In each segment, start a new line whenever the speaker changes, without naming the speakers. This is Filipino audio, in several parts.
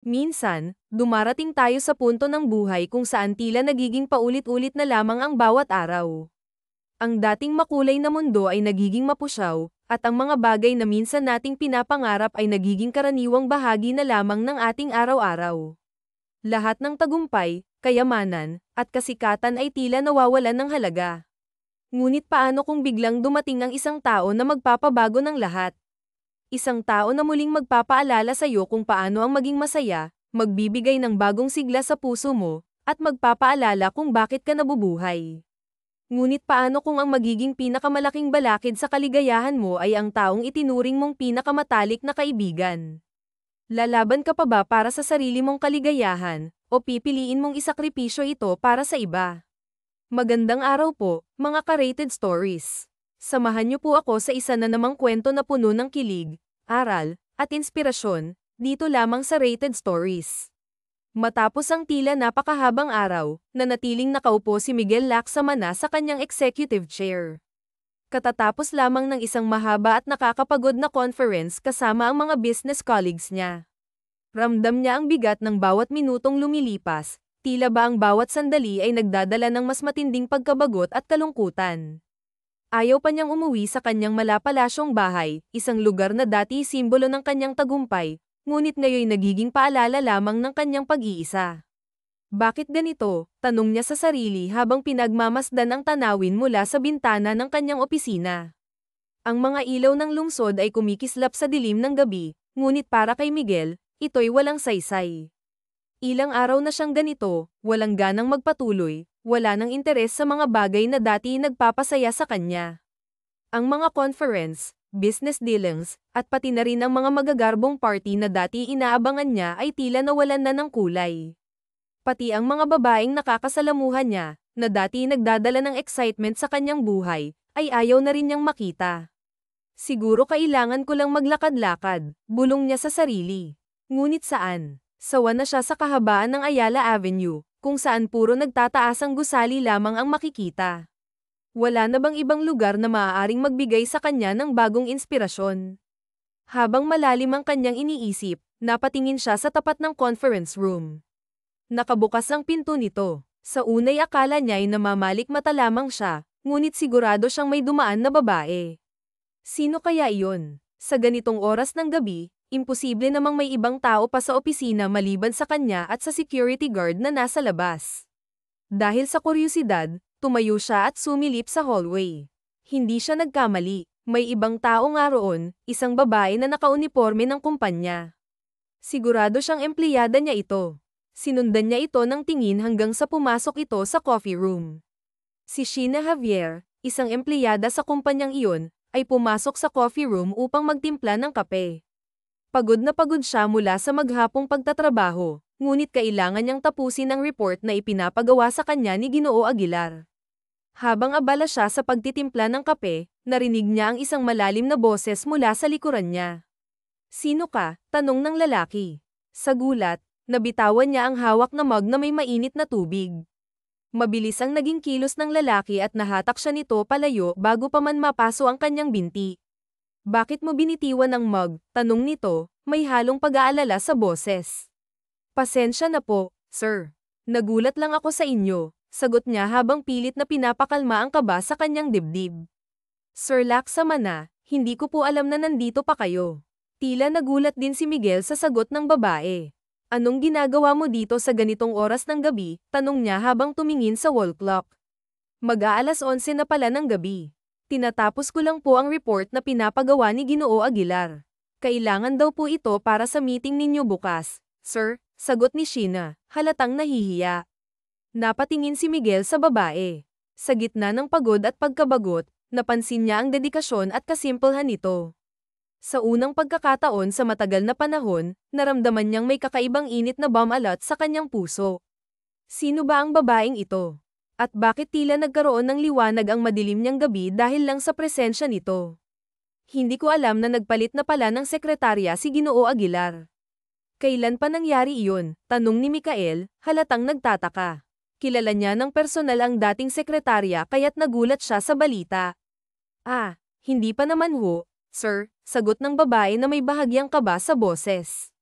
Minsan, dumarating tayo sa punto ng buhay kung saan tila nagiging paulit-ulit na lamang ang bawat araw. Ang dating makulay na mundo ay nagiging mapusyaw, at ang mga bagay na minsan nating pinapangarap ay nagiging karaniwang bahagi na lamang ng ating araw-araw. Lahat ng tagumpay, kayamanan, at kasikatan ay tila nawawalan ng halaga. Ngunit paano kung biglang dumating ang isang tao na magpapabago ng lahat? Isang tao na muling magpapaalala sa iyo kung paano ang maging masaya, magbibigay ng bagong sigla sa puso mo, at magpapaalala kung bakit ka nabubuhay. Ngunit paano kung ang magiging pinakamalaking balakid sa kaligayahan mo ay ang taong itinuring mong pinakamatalik na kaibigan? Lalaban ka pa ba para sa sarili mong kaligayahan, o pipiliin mong isakripisyo ito para sa iba? Magandang araw po, mga ka-rated stories. Samahan niyo po ako sa isa na namang kwento na puno ng kilig, aral, at inspirasyon, dito lamang sa Rated Stories. Matapos ang tila napakahabang araw, nanatiling nakaupo si Miguel Lacsamana sa kanyang executive chair. Katatapos lamang ng isang mahaba at nakakapagod na conference kasama ang mga business colleagues niya. Ramdam niya ang bigat ng bawat minutong lumilipas, tila ba ang bawat sandali ay nagdadala ng mas matinding pagkabagot at kalungkutan. Ayaw pa niyang umuwi sa kanyang malapalasyong bahay, isang lugar na dati simbolo ng kanyang tagumpay, ngunit ngayon nagiging paalala lamang ng kanyang pag-iisa. Bakit ganito? Tanong niya sa sarili habang pinagmamasdan ang tanawin mula sa bintana ng kanyang opisina. Ang mga ilaw ng lungsod ay kumikislap sa dilim ng gabi, ngunit para kay Miguel, ito'y walang saysay. Ilang araw na siyang ganito, walang ganang magpatuloy, wala nang interes sa mga bagay na dati nagpapasaya sa kanya. Ang mga conference, business dealings, at pati na rin ang mga magagarbong party na dati inaabangan niya ay tila nawalan na ng kulay. Pati ang mga babaeng nakakasalamuhan niya, na dati nagdadala ng excitement sa kanyang buhay, ay ayaw na rin niyang makita. Siguro kailangan ko lang maglakad-lakad, bulong niya sa sarili. Ngunit saan? Sawa na siya sa kahabaan ng Ayala Avenue, kung saan puro nagtataas ang gusali lamang ang makikita. Wala na bang ibang lugar na maaaring magbigay sa kanya ng bagong inspirasyon? Habang malalim ang kanyang iniisip, napatingin siya sa tapat ng conference room. Nakabukas ang pinto nito. Sa unay akala niya ay namamalik mata lamang siya, ngunit sigurado siyang may dumaan na babae. Sino kaya iyon? Sa ganitong oras ng gabi, imposible namang may ibang tao pa sa opisina maliban sa kanya at sa security guard na nasa labas. Dahil sa kuryosidad, tumayo siya at sumilip sa hallway. Hindi siya nagkamali, may ibang tao nga roon, isang babae na nakauniporme ng kumpanya. Sigurado siyang empleyada niya ito. Sinundan niya ito ng tingin hanggang sa pumasok ito sa coffee room. Si Sheena Javier, isang empleyada sa kumpanyang iyon, ay pumasok sa coffee room upang magtimpla ng kape. Pagod na pagod siya mula sa maghapong pagtatrabaho, ngunit kailangan niyang tapusin ang report na ipinapagawa sa kanya ni Ginoo Aguilar. Habang abala siya sa pagtitimpla ng kape, narinig niya ang isang malalim na boses mula sa likuran niya. "Sino ka?" tanong ng lalaki. Sa gulat, nabitawan niya ang hawak na mug na may mainit na tubig. Mabilis ang naging kilos ng lalaki at nahatak siya nito palayo bago pa man mapaso ang kanyang binti. "Bakit mo binitiwan ang mug?" tanong nito, may halong pag-aalala sa boses. "Pasensya na po, sir. Nagulat lang ako sa inyo," sagot niya habang pilit na pinapakalma ang kaba sa kanyang dibdib. "Sir Lacsamana, hindi ko po alam na nandito pa kayo." Tila nagulat din si Miguel sa sagot ng babae. "Anong ginagawa mo dito sa ganitong oras ng gabi?" tanong niya habang tumingin sa wall clock. "Mag-aalas 11 na pala ng gabi. Tinatapos ko lang po ang report na pinapagawa ni Ginoo Aguilar. Kailangan daw po ito para sa meeting ninyo bukas, sir," sagot ni Sheena, halatang nahihiya. Napatingin si Miguel sa babae. Sa gitna ng pagod at pagkabagot, napansin niya ang dedikasyon at kasimpelhan nito. Sa unang pagkakataon sa matagal na panahon, naramdaman niyang may kakaibang init na bumalot sa kanyang puso. Sino ba ang babaeng ito? At bakit tila nagkaroon ng liwanag ang madilim niyang gabi dahil lang sa presensya nito? "Hindi ko alam na nagpalit na pala ng sekretarya si Ginoo Aguilar." "Kailan pa nangyari iyon?" tanong ni Mikael, halatang nagtataka. Kilala niya ng personal ang dating sekretarya kaya't nagulat siya sa balita. "Ah, hindi pa naman ho, sir," sagot ng babae na may bahagyang kaba sa boses.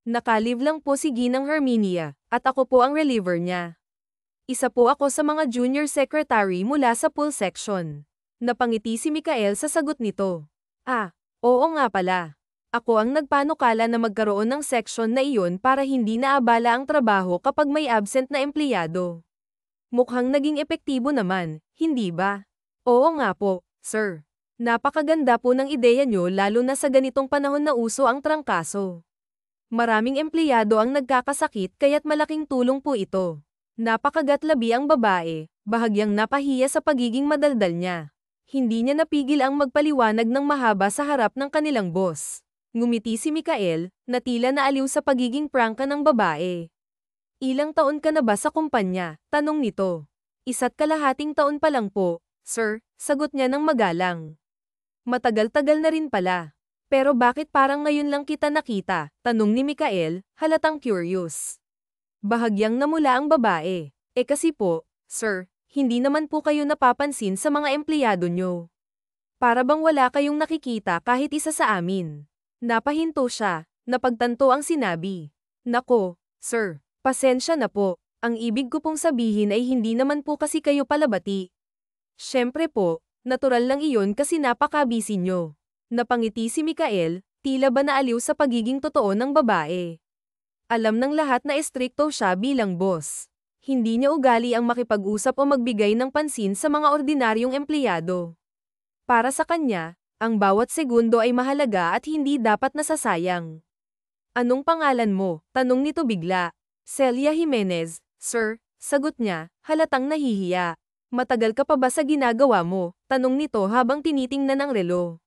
Nakalive lang po si Ginang Herminia, at ako po ang reliever niya. Isa po ako sa mga junior secretary mula sa pool section. Napangiti si Mikael sa sagot nito. Ah, oo nga pala. Ako ang nagpanukala na magkaroon ng section na iyon para hindi naabala ang trabaho kapag may absent na empleyado. Mukhang naging epektibo naman, hindi ba? Oo nga po, sir. Napakaganda po ng ideya nyo lalo na sa ganitong panahon na uso ang trangkaso. Maraming empleyado ang nagkakasakit kaya't malaking tulong po ito. Napakagatlabi ang babae, bahagyang napahiya sa pagiging madaldal niya. Hindi niya napigil ang magpaliwanag ng mahaba sa harap ng kanilang boss. Ngumiti si Mikael, na tila naaliw sa pagiging prangka ng babae. Ilang taon ka na ba sa kumpanya? Tanong nito. 1.5 taon pa lang po, sir, sagot niya ng magalang. Matagal-tagal na rin pala. Pero bakit parang ngayon lang kita nakita? Tanong ni Mikael, halatang curious. Bahagyang namula ang babae. Kasi po, sir, hindi naman po kayo napapansin sa mga empleyado nyo. Para bang wala kayong nakikita kahit isa sa amin. Napahinto siya, napagtanto ang sinabi. Nako, sir, pasensya na po. Ang ibig ko pong sabihin ay hindi naman po kasi kayo palabati. Siyempre po, natural lang iyon kasi napaka-busy nyo. Napangiti si Mikael, tila ba naaliw sa pagiging totoo ng babae. Alam ng lahat na estrikto siya bilang boss. Hindi niya ugali ang makipag-usap o magbigay ng pansin sa mga ordinaryong empleyado. Para sa kanya, ang bawat segundo ay mahalaga at hindi dapat nasasayang. Anong pangalan mo? Tanong nito bigla. Celia Jimenez, sir, sagot niya, halatang nahihiya. Matagal ka pa ba sa ginagawa mo? Tanong nito habang tinitingnan ang relo.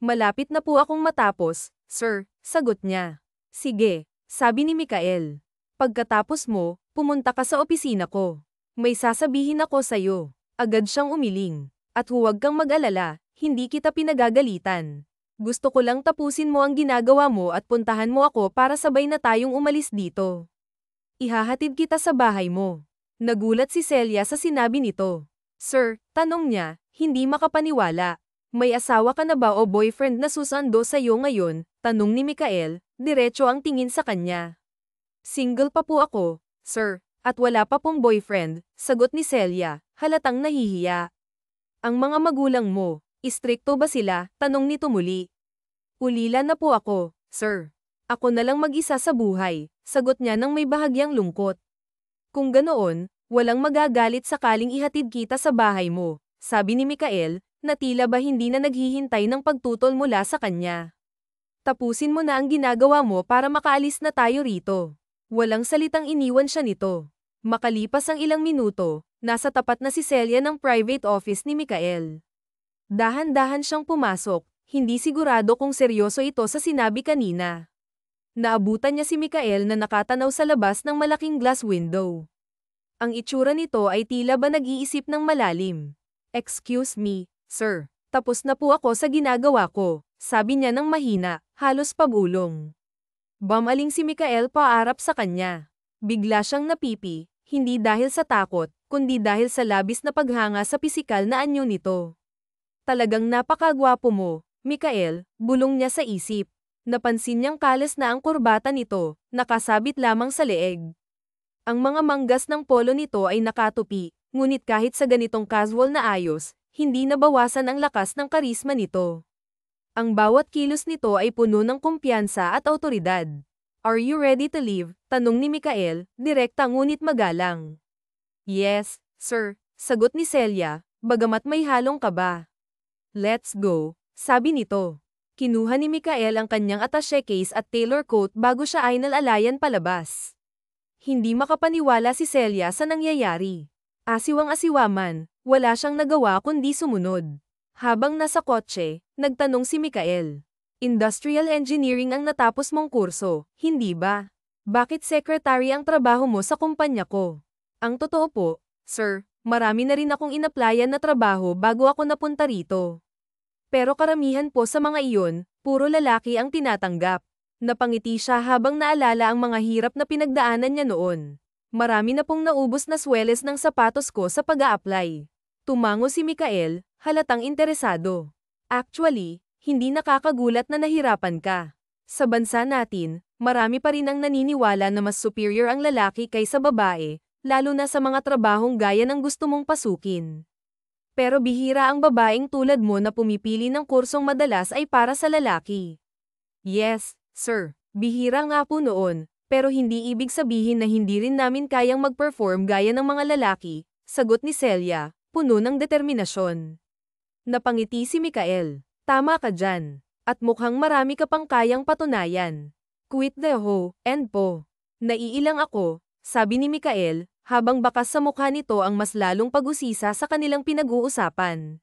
Malapit na po akong matapos, sir, sagot niya. Sige, sabi ni Mikael. Pagkatapos mo, pumunta ka sa opisina ko. May sasabihin ako sa'yo. Agad siyang umiling. At huwag kang mag-alala, hindi kita pinagagalitan. Gusto ko lang tapusin mo ang ginagawa mo at puntahan mo ako para sabay na tayong umalis dito. Ihahatid kita sa bahay mo. Nagulat si Celia sa sinabi nito. Sir, tanong niya, hindi makapaniwala. May asawa ka na ba o boyfriend na susando sa'yo ngayon? Tanong ni Mikael, diretso ang tingin sa kanya. Single pa po ako, sir, at wala pa pong boyfriend, sagot ni Celia, halatang nahihiya. Ang mga magulang mo, istrikto ba sila? Tanong nito muli. Ulila na po ako, sir. Ako na lang mag-isa sa buhay, sagot niya nang may bahagyang lungkot. Kung ganoon, walang magagalit sakaling ihatid kita sa bahay mo, sabi ni Mikael, na tila ba hindi na naghihintay ng pagtutol mula sa kanya. Tapusin mo na ang ginagawa mo para makaalis na tayo rito. Walang salitang iniwan siya nito. Makalipas ang ilang minuto, nasa tapat na si Celia ng private office ni Mikael. Dahan-dahan siyang pumasok, hindi sigurado kung seryoso ito sa sinabi kanina. Naabutan niya si Mikael na nakatanaw sa labas ng malaking glass window. Ang itsura nito ay tila ba nag-iisip ng malalim. Excuse me, sir, tapos na po ako sa ginagawa ko, sabi niya ng mahina, halos pabulong. Bumaling si Mikael paarap sa kanya. Bigla siyang napipi, hindi dahil sa takot, kundi dahil sa labis na paghanga sa pisikal na anyo nito. Talagang napakagwapo mo, Mikael, bulong niya sa isip. Napansin niyang kalas na ang kurbata nito, nakasabit lamang sa leeg. Ang mga manggas ng polo nito ay nakatupi, ngunit kahit sa ganitong casual na ayos, hindi nabawasan ang lakas ng karisma nito. Ang bawat kilos nito ay puno ng kumpiyansa at awtoridad. Are you ready to leave? Tanong ni Mikael, direkta ngunit magalang. Yes, sir, sagot ni Celia, bagamat may halong kaba. Let's go, sabi nito. Kinuha ni Mikael ang kanyang attaché case at tailor coat bago siya ay nalalayan palabas. Hindi makapaniwala si Celia sa nangyayari. Asiwang-asiwa man, wala siyang nagawa kundi sumunod. Habang nasa kotse, nagtanong si Mikael. Industrial engineering ang natapos mong kurso, hindi ba? Bakit secretary ang trabaho mo sa kumpanya ko? Ang totoo po, sir, marami na rin akong inaplayan na trabaho bago ako napunta rito. Pero karamihan po sa mga iyon, puro lalaki ang tinatanggap. Napangiti siya habang naalala ang mga hirap na pinagdaanan niya noon. Marami na pong naubos na sweles ng sapatos ko sa pag-a-apply. Tumango si Mikael, halatang interesado. Actually, hindi nakakagulat na nahirapan ka. Sa bansa natin, Marami pa rin ang naniniwala na mas superior ang lalaki kaysa babae, lalo na sa mga trabahong gaya ng gusto mong pasukin. Pero bihira ang babaeng tulad mo na pumipili ng kursong madalas ay para sa lalaki. Yes, sir. Bihira nga po noon, pero hindi ibig sabihin na hindi rin namin kayang mag-perform gaya ng mga lalaki, sagot ni Celia, puno ng determinasyon. Napangiti si Mikael. Tama ka dyan. At mukhang marami ka pang kayang patunayan. Quit the ho, and po. Naiilang ako, sabi ni Mikael, habang bakas sa mukha nito ang mas lalong pag-usisa sa kanilang pinag-uusapan.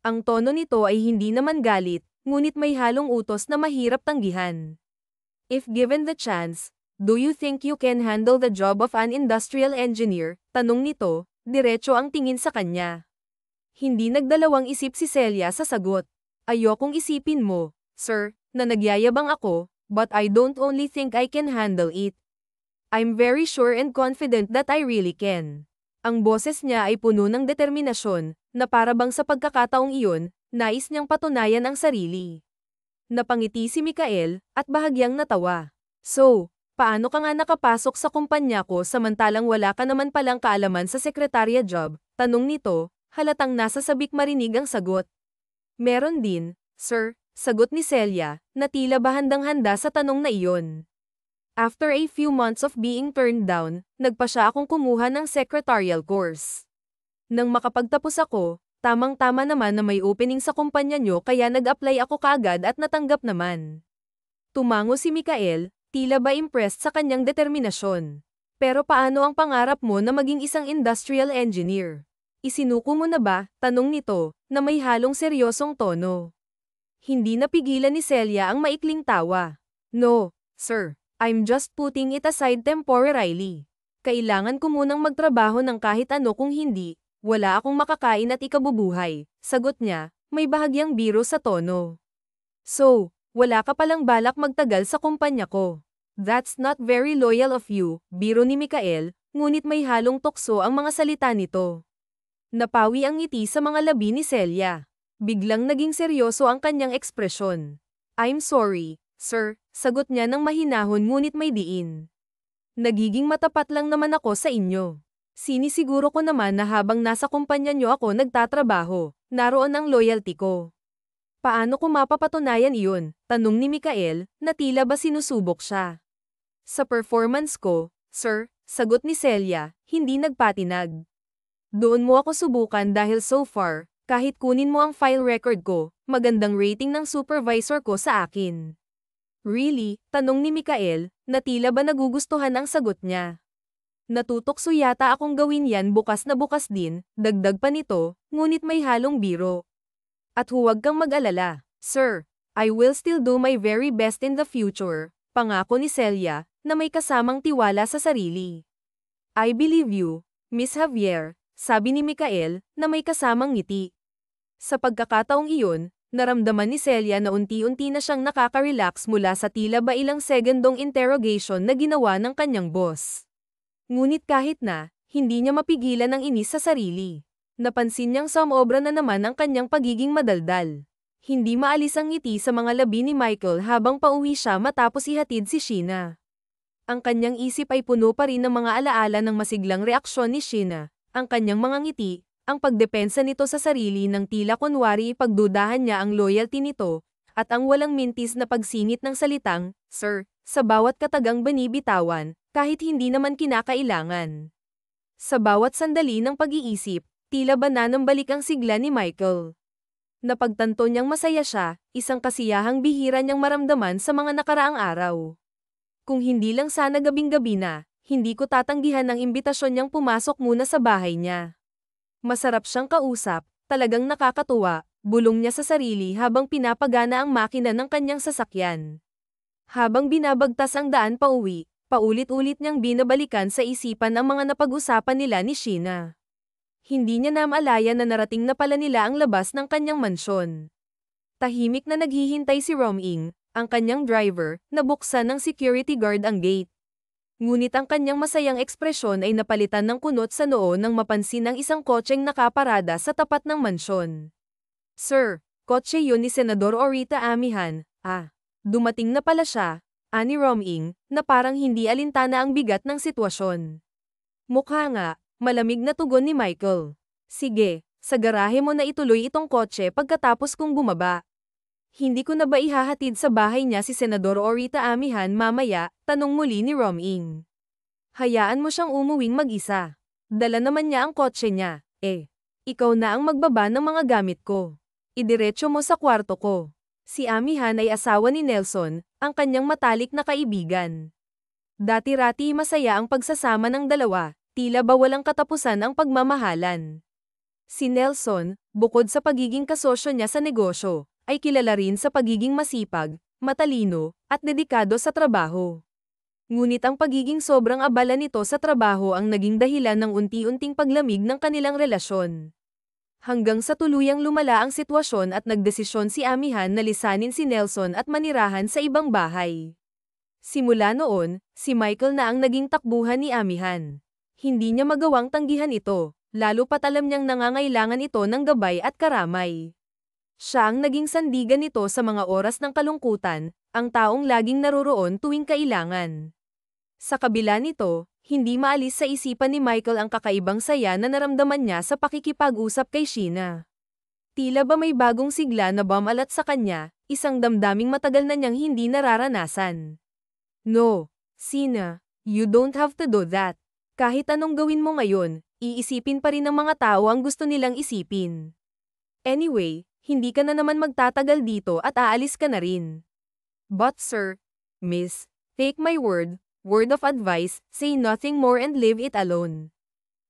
Ang tono nito ay hindi naman galit, ngunit may halong utos na mahirap tanggihan. If given the chance, do you think you can handle the job of an industrial engineer? Tanong nito, diretso ang tingin sa kanya. Hindi nagdalawang isip si Celia sa sagot. Ayokong isipin mo, sir, na nagyayabang ako, but I don't only think I can handle it. I'm very sure and confident that I really can. Ang boses niya ay puno ng determinasyon, na parabang sa pagkakataong iyon, nais niyang patunayan ang sarili. Napangiti si Mikael, at bahagyang natawa. So, paano ka nga nakapasok sa kumpanya ko samantalang wala ka naman palang kaalaman sa sekretarya job? Tanong nito, halatang nasa sabik marinig ang sagot. Meron din, sir, sagot ni Celia, na tila ba handang-handa sa tanong na iyon. After a few months of being turned down, nagpa siya akong kumuha ng secretarial course. Nang makapagtapos ako, tamang-tama naman na may opening sa kumpanya nyo kaya nag-apply ako kaagad at natanggap naman. Tumango si Mikael, tila ba impressed sa kanyang determinasyon. Pero paano ang pangarap mo na maging isang industrial engineer? Isinuko mo na ba? Tanong nito, na may halong seryosong tono. Hindi napigilan ni Celia ang maikling tawa. No, sir. I'm just putting it aside temporarily. Kailangan ko munang magtrabaho ng kahit ano kung hindi, wala akong makakain at ikabubuhay, sagot niya, may bahagyang biro sa tono. So, wala ka palang balak magtagal sa kumpanya ko. That's not very loyal of you, biro ni Mikael, ngunit may halong tukso ang mga salita nito. Napawi ang ngiti sa mga labi ni Celia. Biglang naging seryoso ang kanyang ekspresyon. I'm sorry, sir, sagot niya ng mahinahon ngunit may diin. Nagiging matapat lang naman ako sa inyo. Sinisiguro ko naman na habang nasa kumpanya nyo ako nagtatrabaho, naroon ang loyalty ko. Paano ko mapapatunayan iyon? Tanong ni Mikael, na tila ba sinusubok siya. Sa performance ko, sir, sagot ni Celia, hindi nagpatinag. Doon mo ako subukan dahil so far, kahit kunin mo ang file record ko, magandang rating ng supervisor ko sa akin. Really? Tanong ni Mikael, na tila ba nagugustuhan ang sagot niya. Natutokso yata akong gawin yan bukas na bukas din, dagdag pa nito, ngunit may halong biro. At huwag kang mag-alala, sir, I will still do my very best in the future, pangako ni Celia, na may kasamang tiwala sa sarili. I believe you, Miss Javier, sabi ni Mikael, na may kasamang ngiti. Sa pagkakataong iyon, naramdaman ni Celia na unti-unti na siyang nakaka-relax mula sa tila ba ilang segundong interrogation na ginawa ng kanyang boss. Ngunit kahit na, hindi niya mapigilan ang inis sa sarili. Napansin niyang sumobra na naman ang kanyang pagiging madaldal. Hindi maalis ang ngiti sa mga labi ni Michael habang pauwi siya matapos ihatid si Sheena. Ang kanyang isip ay puno pa rin ng mga alaala ng masiglang reaksyon ni Sheena, ang kanyang mga ngiti, ang pagdepensa nito sa sarili ng tila kunwari ipagdudahan niya ang loyalty nito, at ang walang mintis na pagsingit ng salitang, "Sir," sa bawat katagang binibitawan, kahit hindi naman kinakailangan. Sa bawat sandali ng pag-iisip, tila ba nanambalik ang sigla ni Michael. Napagtanto niyang masaya siya, isang kasiyahang bihira niyang maramdaman sa mga nakaraang araw. Kung hindi lang sana gabing-gabi na, hindi ko tatanggihan ang imbitasyon niyang pumasok muna sa bahay niya. Masarap siyang kausap, talagang nakakatuwa, bulong niya sa sarili habang pinapagana ang makina ng kanyang sasakyan. Habang binabagtas ang daan pauwi, paulit-ulit niyang binabalikan sa isipan ang mga napag-usapan nila ni Sheena. Hindi niya namalaya na narating na pala nila ang labas ng kanyang mansyon. Tahimik na naghihintay si Roming, ang kanyang driver, na buksan ng security guard ang gate. Ngunit ang kanyang masayang ekspresyon ay napalitan ng kunot sa noo nang mapansin ang isang kotseng nakaparada sa tapat ng mansyon. Sir, kotse yun ni Senador Orita Amihan. Dumating na pala siya, Ani Roming, na parang hindi alintana ang bigat ng sitwasyon. Mukha nga, malamig na tugon ni Michael. Sige, sa garahe mo na ituloy itong kotse pagkatapos kong bumaba. Hindi ko na ba ihahatid sa bahay niya si Senador Orita Amihan mamaya, tanong muli ni Roming. Hayaan mo siyang umuwing mag-isa. Dala naman niya ang kotse niya, ikaw na ang magbaba ng mga gamit ko. Idiretso mo sa kwarto ko. Si Amihan ay asawa ni Nelson, ang kanyang matalik na kaibigan. Dati-rati masaya ang pagsasama ng dalawa, tila ba walang katapusan ang pagmamahalan. Si Nelson, bukod sa pagiging kasosyo niya sa negosyo, ay kilala rin sa pagiging masipag, matalino, at dedikado sa trabaho. Ngunit ang pagiging sobrang abala nito sa trabaho ang naging dahilan ng unti-unting paglamig ng kanilang relasyon. Hanggang sa tuluyang lumala ang sitwasyon at nagdesisyon si Amihan na lisanin si Nelson at manirahan sa ibang bahay. Simula noon, si Michael na ang naging takbuhan ni Amihan. Hindi niya magawang tanggihan ito, lalo pat alam niyang nangangailangan ito ng gabay at karamay. Siya ang naging sandigan nito sa mga oras ng kalungkutan, ang taong laging naroroon tuwing kailangan. Sa kabila nito, hindi maalis sa isipan ni Michael ang kakaibang saya na naramdaman niya sa pakikipag-usap kay Sheena. Tila ba may bagong sigla na bumalat sa kanya, isang damdaming matagal na niyang hindi nararanasan. No, Sheena, you don't have to do that. Kahit anong gawin mo ngayon, iisipin pa rin ng mga tao ang gusto nilang isipin. Anyway, hindi ka na naman magtatagal dito at aalis ka na rin. But sir, miss, take my word of advice, say nothing more and leave it alone.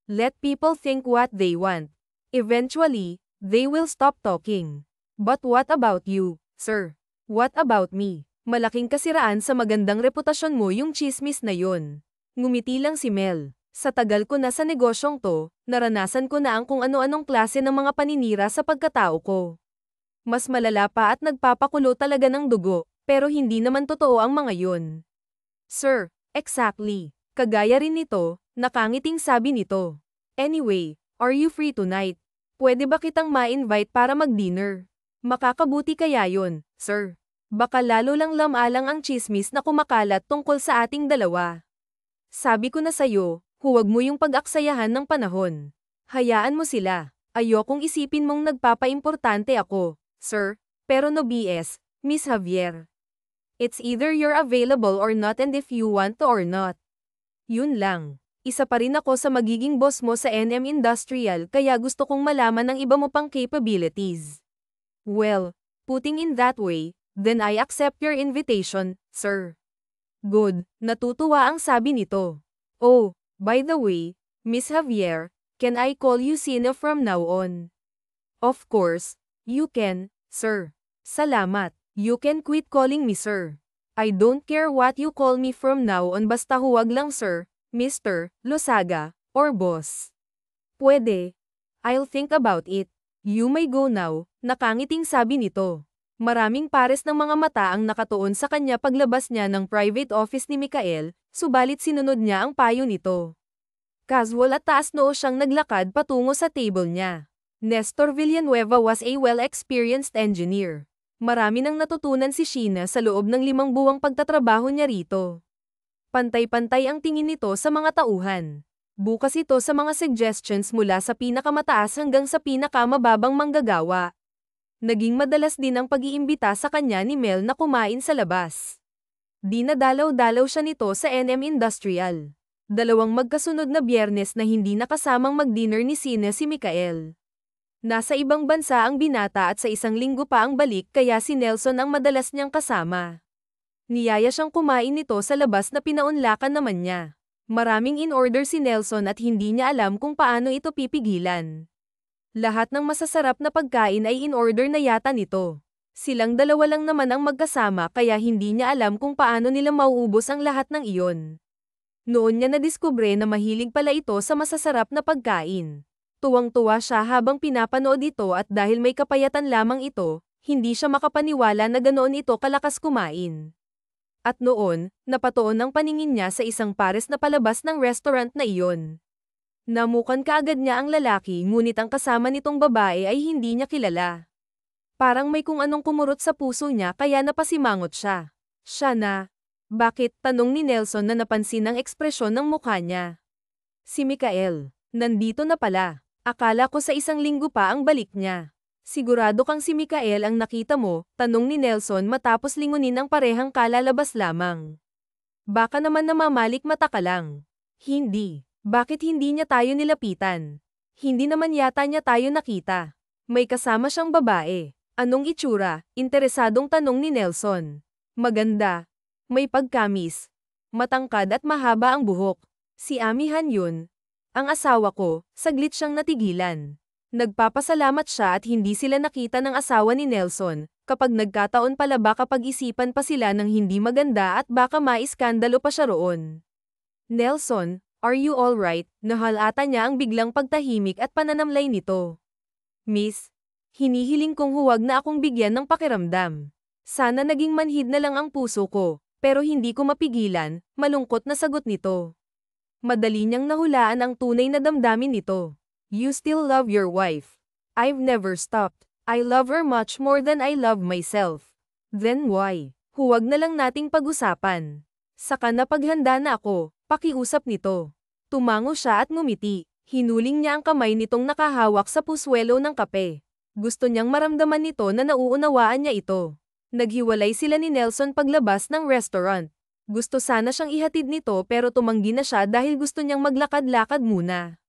Let people think what they want. Eventually, they will stop talking. But what about you, sir? What about me? Malaking kasiraan sa magandang reputasyon mo yung chismis na yun. Ngumiti lang si Mel. Sa tagal ko na sa negosyong to, naranasan ko na ang kung ano-anong klase ng mga paninira sa pagkatao ko. Mas malala pa at nagpapakulo talaga ng dugo, pero hindi naman totoo ang mga yun. Sir, exactly. Kagaya rin nito, nakangiting sabi nito. Anyway, are you free tonight? Pwede ba kitang ma-invite para mag-dinner? Makakabuti kaya yun, sir. Baka lalo lang lamalang ang chismis na kumakalat tungkol sa ating dalawa. Sabi ko na sa'yo, huwag mo yung pag-aksayahan ng panahon. Hayaan mo sila. Ayokong isipin mong nagpapaimportante ako, sir, pero no BS, Miss Javier. It's either you're available or not and if you want to or not. Yun lang. Isa pa rin ako sa magiging boss mo sa NM Industrial kaya gusto kong malaman ng iba mo pang capabilities. Well, putting in that way, then I accept your invitation, sir. Good, natutuwa ang sabi nito. Oh, by the way, Miss Javier, can I call you Sina from now on? Of course, you can, sir. Salamat. You can quit calling me sir. I don't care what you call me from now on basta huwag lang sir, Mr. Losaga, or boss. Pwede. I'll think about it. You may go now, nakangiting sabi nito. Maraming pares ng mga mata ang nakatuon sa kanya paglabas niya ng private office ni Mikael, subalit sinunod niya ang payo nito. Casual at taas noo siyang naglakad patungo sa table niya. Nestor Villanueva was a well-experienced engineer. Marami nang natutunan si Sheena sa loob ng 5 buwang pagtatrabaho niya rito. Pantay-pantay ang tingin nito sa mga tauhan. Bukas ito sa mga suggestions mula sa pinakamataas hanggang sa pinakamababang manggagawa. Naging madalas din ang pag-iimbita sa kanya ni Mel na kumain sa labas. Dinadalaw-dalaw siya nito sa NM Industrial. 2 magkasunod na Biyernes na hindi nakasamang mag-dinner ni Sheena si Mikael. Nasa ibang bansa ang binata at sa 1 linggo pa ang balik kaya si Nelson ang madalas niyang kasama. Niyaya siyang kumain nito sa labas na pinaunlakan naman niya. Maraming in-order si Nelson at hindi niya alam kung paano ito pipigilan. Lahat ng masasarap na pagkain ay in-order na yata nito. Silang dalawa lang naman ang magkasama kaya hindi niya alam kung paano nila mauubos ang lahat ng iyon. Noon niya nadiskubre na mahilig pala ito sa masasarap na pagkain. Tuwang-tuwa siya habang pinapanood ito at dahil may kapayatan lamang ito, hindi siya makapaniwala na ganoon ito kalakas kumain. At noon, napatuon ang paningin niya sa isang pares na palabas ng restaurant na iyon. Namukan kaagad niya ang lalaki ngunit ang kasama nitong babae ay hindi niya kilala. Parang may kung anong kumurot sa puso niya kaya napasimangot siya. Siya na. Bakit? Tanong ni Nelson na napansin ang ekspresyon ng mukha niya. Si Mikael. Nandito na pala. Akala ko sa isang linggo pa ang balik niya. Sigurado kang si Mikael ang nakita mo? Tanong ni Nelson matapos lingunin ang parehang kalalabas lamang. Baka naman namamalik mata ka lang. Hindi. Bakit hindi niya tayo nilapitan? Hindi naman yata niya tayo nakita. May kasama siyang babae. Anong itsura? Interesadong tanong ni Nelson. Maganda. May pagkamis. Matangkad at mahaba ang buhok. Si Amihan yun. Ang asawa ko, saglit siyang natigilan. Nagpapasalamat siya at hindi sila nakita ng asawa ni Nelson. Kapag nagkataon pala baka pag-isipan pa sila ng hindi maganda at baka maiskandalo pa siya roon. Nelson, are you alright? Nahalata niya ang biglang pagtahimik at pananamlay nito. Miss, hinihiling kong huwag na akong bigyan ng pakiramdam. Sana naging manhid na lang ang puso ko, pero hindi ko mapigilan, malungkot na sagot nito. Madali niyang nahulaan ang tunay na damdamin nito. You still love your wife. I've never stopped. I love her much more than I love myself. Then why? Huwag na lang nating pag-usapan. Saka na paghanda na ako, pakiusap nito. Tumango siya at ngumiti. Hinuling niya ang kamay nitong nakahawak sa puswelo ng kape. Gusto niyang maramdaman nito na nauunawaan niya ito. Naghiwalay sila ni Nelson paglabas ng restaurant. Gusto sana siyang ihatid nito pero tumanggi na siya dahil gusto niyang maglakad-lakad muna.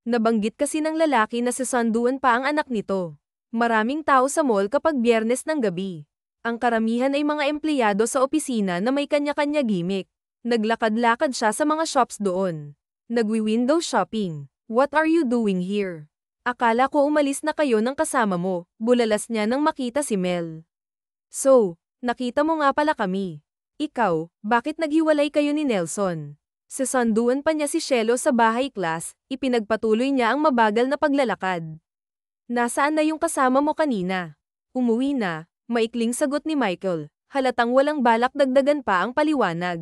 Nabanggit kasi ng lalaki na sasanduan pa ang anak nito. Maraming tao sa mall kapag Biyernes ng gabi. Ang karamihan ay mga empleyado sa opisina na may kanya-kanya gimmick. Naglakad-lakad siya sa mga shops doon. Nagwi-window shopping. What are you doing here? Akala ko umalis na kayo ng kasama mo, bulalas niya nang makita si Mel. So, nakita mo nga pala kami. Ikaw, bakit naghiwalay kayo ni Nelson? Sasanduan pa niya si Shelo sa bahay class, ipinagpatuloy niya ang mabagal na paglalakad. Nasaan na yung kasama mo kanina? Umuwi na, maikling sagot ni Michael, halatang walang balak dagdagan pa ang paliwanag.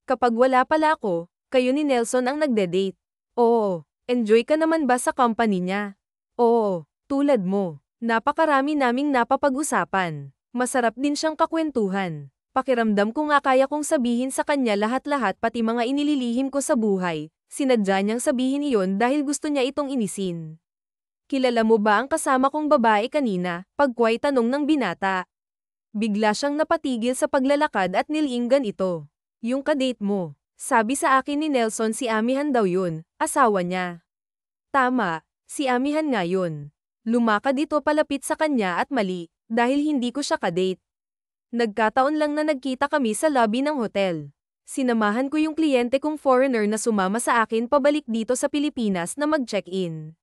Kapag wala pala ako, kayo ni Nelson ang nagde-date. Oo, enjoy ka naman ba sa company niya? Oo, tulad mo. Napakarami naming napapag-usapan. Masarap din siyang kakwentuhan. Pakiramdam ko nga kaya kong sabihin sa kanya lahat-lahat pati mga inililihim ko sa buhay. Sinadya niyang sabihin iyon dahil gusto niya itong inisin. Kilala mo ba ang kasama kong babae kanina? Pagkway tanong ng binata. Bigla siyang napatigil sa paglalakad at nilinggan ito. Yung kadate mo. Sabi sa akin ni Nelson si Amihan daw yun, asawa niya. Tama, si Amihan nga yun. Lumakad ito palapit sa kanya at mali, dahil hindi ko siya kadate. Nagkataon lang na nagkita kami sa lobby ng hotel. Sinamahan ko yung kliyente kong foreigner na sumama sa akin pabalik dito sa Pilipinas na mag-check-in.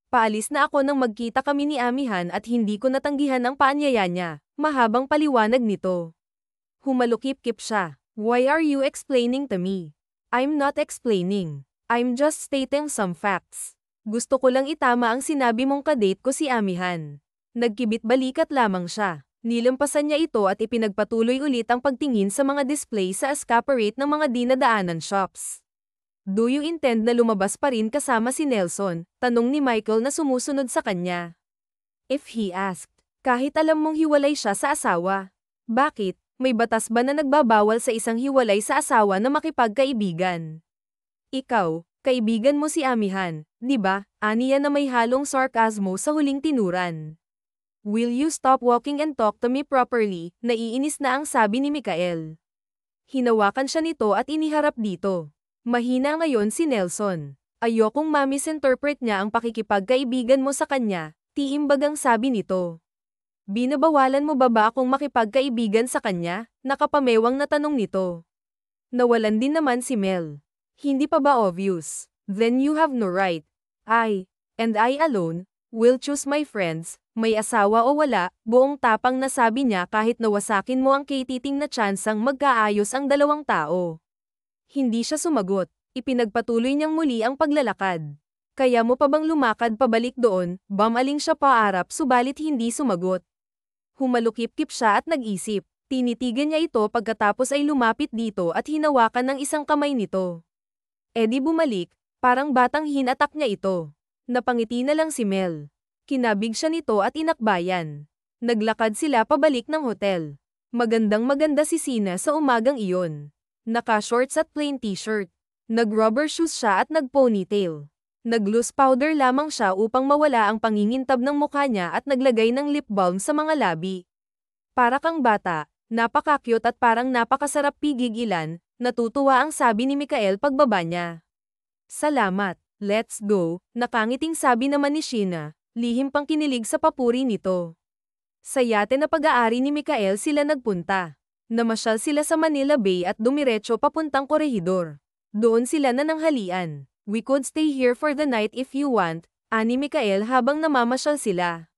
Paalis na ako nang magkita kami ni Amihan at hindi ko natanggihan ang paanyaya niya, mahabang paliwanag nito. Humalukip-kip siya. Why are you explaining to me? I'm not explaining. I'm just stating some facts. Gusto ko lang itama ang sinabi mong kadate ko si Amihan. Nagkibit balikat lamang siya. Nilampasan niya ito at ipinagpatuloy ulit ang pagtingin sa mga display sa escaparate ng mga dinadaanan shops. Do you intend na lumabas pa rin kasama si Nelson? Tanong ni Michael na sumusunod sa kanya. If he asked, kahit alam mong hiwalay siya sa asawa. Bakit? May batas ba na nagbabawal sa isang hiwalay sa asawa na makipagkaibigan? Ikaw, kaibigan mo si Amihan, di ba? Aniya na may halong sarkasmo sa huling tinuran. Will you stop walking and talk to me properly? Naiinis na ang sabi ni Mikael. Hinawakan siya nito at iniharap dito. Mahina ngayon si Nelson. Ayokong ma-misinterpret niya ang pakikipagkaibigan mo sa kanya, tiimbagang sabi nito. Binabawalan mo ba akong makipagkaibigan sa kanya? Nakapamewang na tanong nito. Nawalan din naman si Mel. Hindi pa ba obvious? Then you have no right. And I alone, will choose my friends, may asawa o wala, buong tapang na sabi niya kahit nawasakin mo ang kititing na tsansang magkaayos ang dalawang tao. Hindi siya sumagot. Ipinagpatuloy niyang muli ang paglalakad. Kaya mo pa bang lumakad pabalik doon? Bamaling siya paarap subalit hindi sumagot. Humalukip-kip siya at nag-isip. Tinitigan niya ito pagkatapos ay lumapit dito at hinawakan ng isang kamay nito. Di bumalik, parang batang hinatak niya ito. Napangiti na lang si Mel. Kinabig siya nito at inakbayan. Naglakad sila pabalik ng hotel. Magandang-maganda si Sina sa umagang iyon. Naka-shorts at plain t-shirt. Nag-rubber shoes siya at nag-ponytail. Nag-loose powder lamang siya upang mawala ang pangingintab ng mukha niya at naglagay ng lip balm sa mga labi. Para kang bata, napaka-cute at parang napakasarap pigigilan, natutuwa ang sabi ni Mikael pagbaba niya. Salamat, let's go, nakangiting sabi naman ni Sheena, lihim pang kinilig sa papuri nito. Sa yate na pag-aari ni Mikael sila nagpunta. Namasyal sila sa Manila Bay at dumiretso papuntang Corregidor. Doon sila nananghalian. We could stay here for the night if you want, ani Mikael habang namamasyal sila.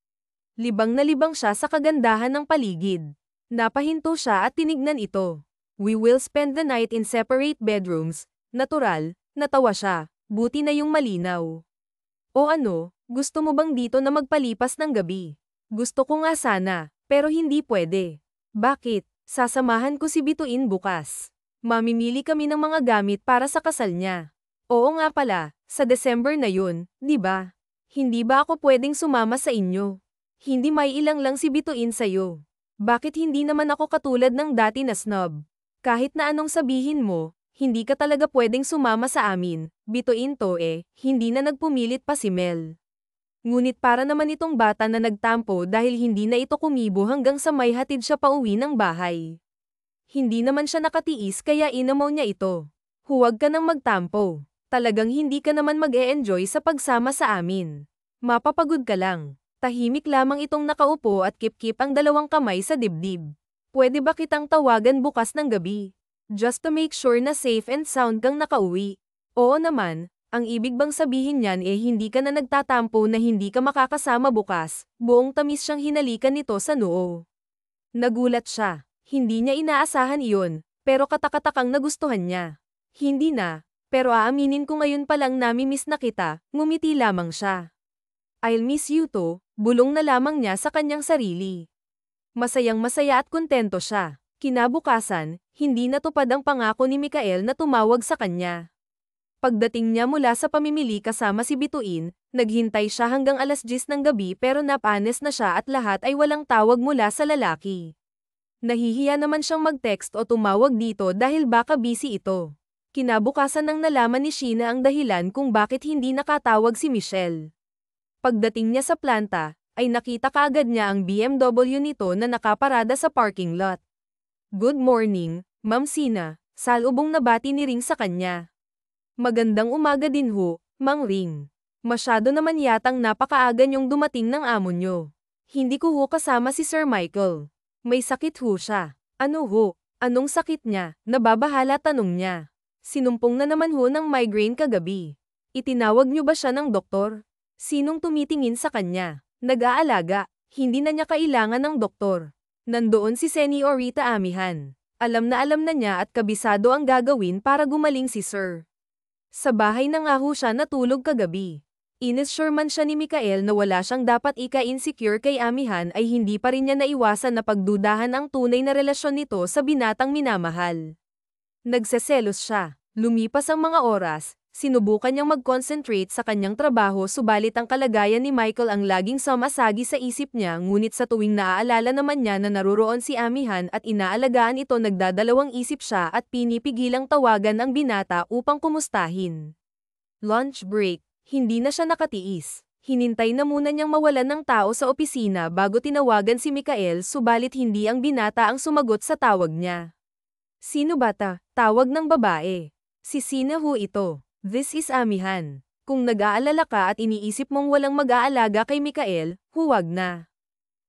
Libang na libang siya sa kagandahan ng paligid. Napahinto siya at tinignan ito. We will spend the night in separate bedrooms. Natural, natawa siya. Buti na yung malinaw. O ano, gusto mo bang dito na magpalipas ng gabi? Gusto ko nga sana, pero hindi pwede. Bakit? Sasamahan ko si Bituin bukas. Mamimili kami ng mga gamit para sa kasal niya. Oo nga pala, sa December na yun, di ba? Hindi ba ako pwedeng sumama sa inyo? Hindi may ilang lang si Bituin sa'yo. Bakit hindi naman ako katulad ng dati na snob? Kahit na anong sabihin mo, hindi ka talaga pwedeng sumama sa amin, Bituin to hindi na nagpumilit pa si Mel. Ngunit para naman itong bata na nagtampo dahil hindi na ito kumibo hanggang sa may hatid siya pauwi ng bahay. Hindi naman siya nakatiis kaya inamaw niya ito. Huwag ka nang magtampo. Talagang hindi ka naman mag-e-enjoy sa pagsama sa amin. Mapapagod ka lang. Tahimik lamang itong nakaupo at kip-kip ang dalawang kamay sa dibdib. Pwede ba kitang tawagan bukas ng gabi? Just to make sure na safe and sound kang nakauwi. Oo naman. Ang ibig bang sabihin niyan hindi ka na nagtatampo na hindi ka makakasama bukas, buong tamis siyang hinalikan nito sa noo. Nagulat siya. Hindi niya inaasahan iyon, pero katakatakang nagustuhan niya. Hindi na, pero aaminin ko ngayon palang nami-miss na kita, ngumiti lamang siya. I'll miss you too, bulong na lamang niya sa kanyang sarili. Masayang masaya at kontento siya. Kinabukasan, hindi natupad ang pangako ni Mikael na tumawag sa kanya. Pagdating niya mula sa pamimili kasama si Bituin, naghintay siya hanggang 10:00 ng gabi pero napanes na siya at lahat ay walang tawag mula sa lalaki. Nahihiya naman siyang mag-text o tumawag dito dahil baka busy ito. Kinabukasan nang nalaman ni Sheena ang dahilan kung bakit hindi nakatawag si Michelle. Pagdating niya sa planta, ay nakita kaagad niya ang BMW nito na nakaparada sa parking lot. Good morning, Ma'am Sheena, salubong na bati ni Ring sa kanya. Magandang umaga din ho, Mang Ring. Masyado naman yatang napakaaga niyong dumating ng amo niyo. Hindi ko ho kasama si Sir Michael. May sakit ho siya. Ano ho? Anong sakit niya? Nababahala tanong niya. Sinumpong na naman ho ng migraine kagabi. Itinawag niyo ba siya ng doktor? Sinong tumitingin sa kanya? Nag-aalaga. Hindi na niya kailangan ng doktor. Nandoon si Senyorita Amihan. Alam na niya at kabisado ang gagawin para gumaling si Sir. Sa bahay na nga ho siya natulog kagabi. Ininsure man siya ni Mikael na wala siyang dapat ika-insecure kay Amihan ay hindi pa rin niya naiwasan na pagdudahan ang tunay na relasyon nito sa binatang minamahal. Nagseselos siya. Lumipas ang mga oras, sinubukan niyang mag-concentrate sa kanyang trabaho subalit ang kalagayan ni Michael ang laging sumasagi sa isip niya ngunit sa tuwing naaalala naman niya na naruroon si Amihan at inaalagaan ito nagdadalawang isip siya at pinipigilang tawagan ang binata upang kumustahin. Lunch break, hindi na siya nakatiis. Hinintay na muna niyang mawalan ng tao sa opisina bago tinawagan si Mikael subalit hindi ang binata ang sumagot sa tawag niya. Sino bata? Tawag ng babae. Si Sina ho ito. This is Amihan. Kung nag-aalala ka at iniisip mong walang mag-aalaga kay Mikael, huwag na.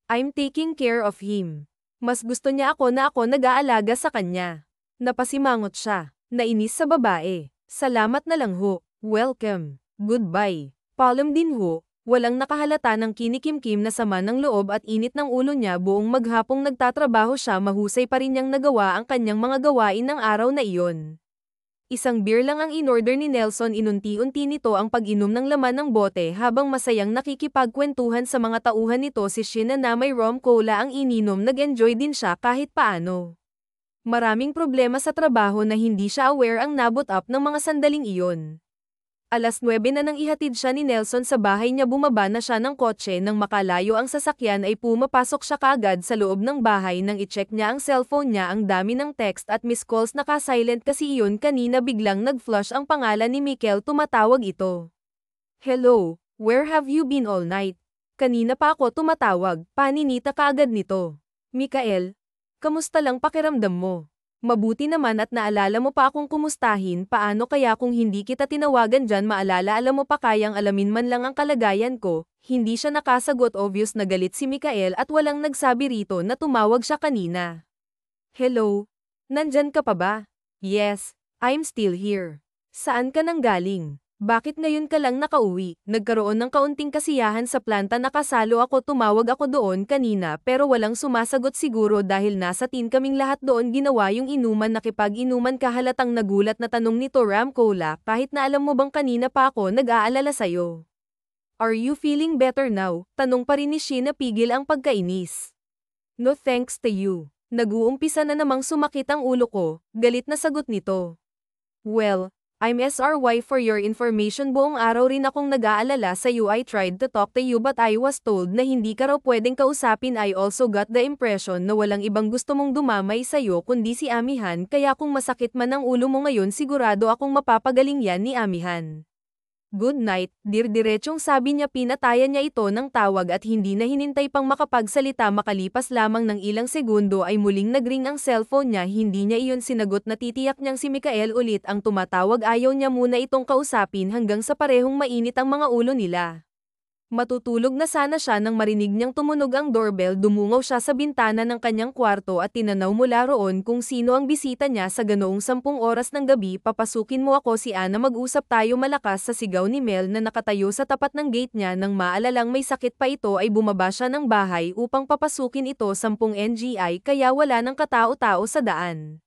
I'm taking care of him. Mas gusto niya ako na ako nag-aalaga sa kanya. Napasimangot siya. Nainis sa babae. Salamat na lang ho. Welcome. Goodbye. Paalam din ho. Walang nakahalata ng kinikimkim na sama ng loob at init ng ulo niya buong maghapong nagtatrabaho siya mahusay pa rin niyang nagawa ang kanyang mga gawain ng araw na iyon. Isang beer lang ang inorder ni Nelson inunti-unti nito ang pag-inom ng laman ng bote habang masayang nakikipagkwentuhan sa mga tauhan nito si Sheena na may rum cola ang ininom nag-enjoy din siya kahit paano. Maraming problema sa trabaho na hindi siya aware ang nabot up ng mga sandaling iyon. 9:00 na nang ihatid siya ni Nelson sa bahay niya, bumaba na siya ng kotse nang makalayo ang sasakyan ay pumapasok siya kaagad sa loob ng bahay nang i-check niya ang cellphone niya, ang dami ng text at missed calls, naka-silent kasi iyon kanina, biglang nag-flash ang pangalan ni Mikel, tumatawag ito. Hello, where have you been all night? Kanina pa ako tumatawag, paninita kaagad nito. Mikael, kamusta lang pakiramdam mo? Mabuti naman at naalala mo pa akong kumustahin, paano kaya kung hindi kita tinawagan dyan, maalala, alam mo pa, kayang alamin man lang ang kalagayan ko. Hindi siya nakasagot, obvious na galit si Mikael at walang nagsabi rito na tumawag siya kanina. Hello? Nandyan ka pa ba? Yes, I'm still here. Saan ka nang galing? Bakit ngayon ka lang nakauwi? Nagkaroon ng kaunting kasiyahan sa planta, nakasalo ako, tumawag ako doon kanina pero walang sumasagot, siguro dahil nasa tin kaming lahat doon, ginawa yung inuman, nakipag-inuman ka, halatang nagulat na tanong nito. Ramcola, kahit na alam mo bang kanina pa ako nag-aalala sa'yo. Are you feeling better now? Tanong pa rin ni Sheena, pigil ang pagkainis. No thanks to you. Nag-uumpisa na namang sumakit ang ulo ko, galit na sagot nito. Well, I'm SRY, for your information, buong araw rin akong nag-aalala sa iyo. I tried to talk to you but I was told na hindi ka raw pwedeng kausapin. I also got the impression na walang ibang gusto mong dumamay sa iyo kundi si Amihan, kaya kung masakit man ang ulo mo ngayon, sigurado akong mapapagaling yan ni Amihan. Good night, dirdiretsong sabi niya. Pinatayan niya ito ng tawag at hindi na hinintay pang makapagsalita. Makalipas lamang ng ilang segundo ay muling nagring ang cellphone niya, hindi niya iyon sinagot, natitiyak niyang si Mikael ulit ang tumatawag. Ayaw niya muna itong kausapin hanggang sa parehong mainit ang mga ulo nila. Matutulog na sana siya nang marinig niyang tumunog ang doorbell. Dumungaw siya sa bintana ng kanyang kwarto at tinanaw mula roon kung sino ang bisita niya sa ganoong 10 oras ng gabi. Papasukin mo ako, si Ana, mag-usap tayo. Malakas sa sigaw ni Mel na nakatayo sa tapat ng gate niya. Nang maalalang may sakit pa ito ay bumaba siya ng bahay upang papasukin ito. 10 NGI, kaya wala ng katao-tao sa daan.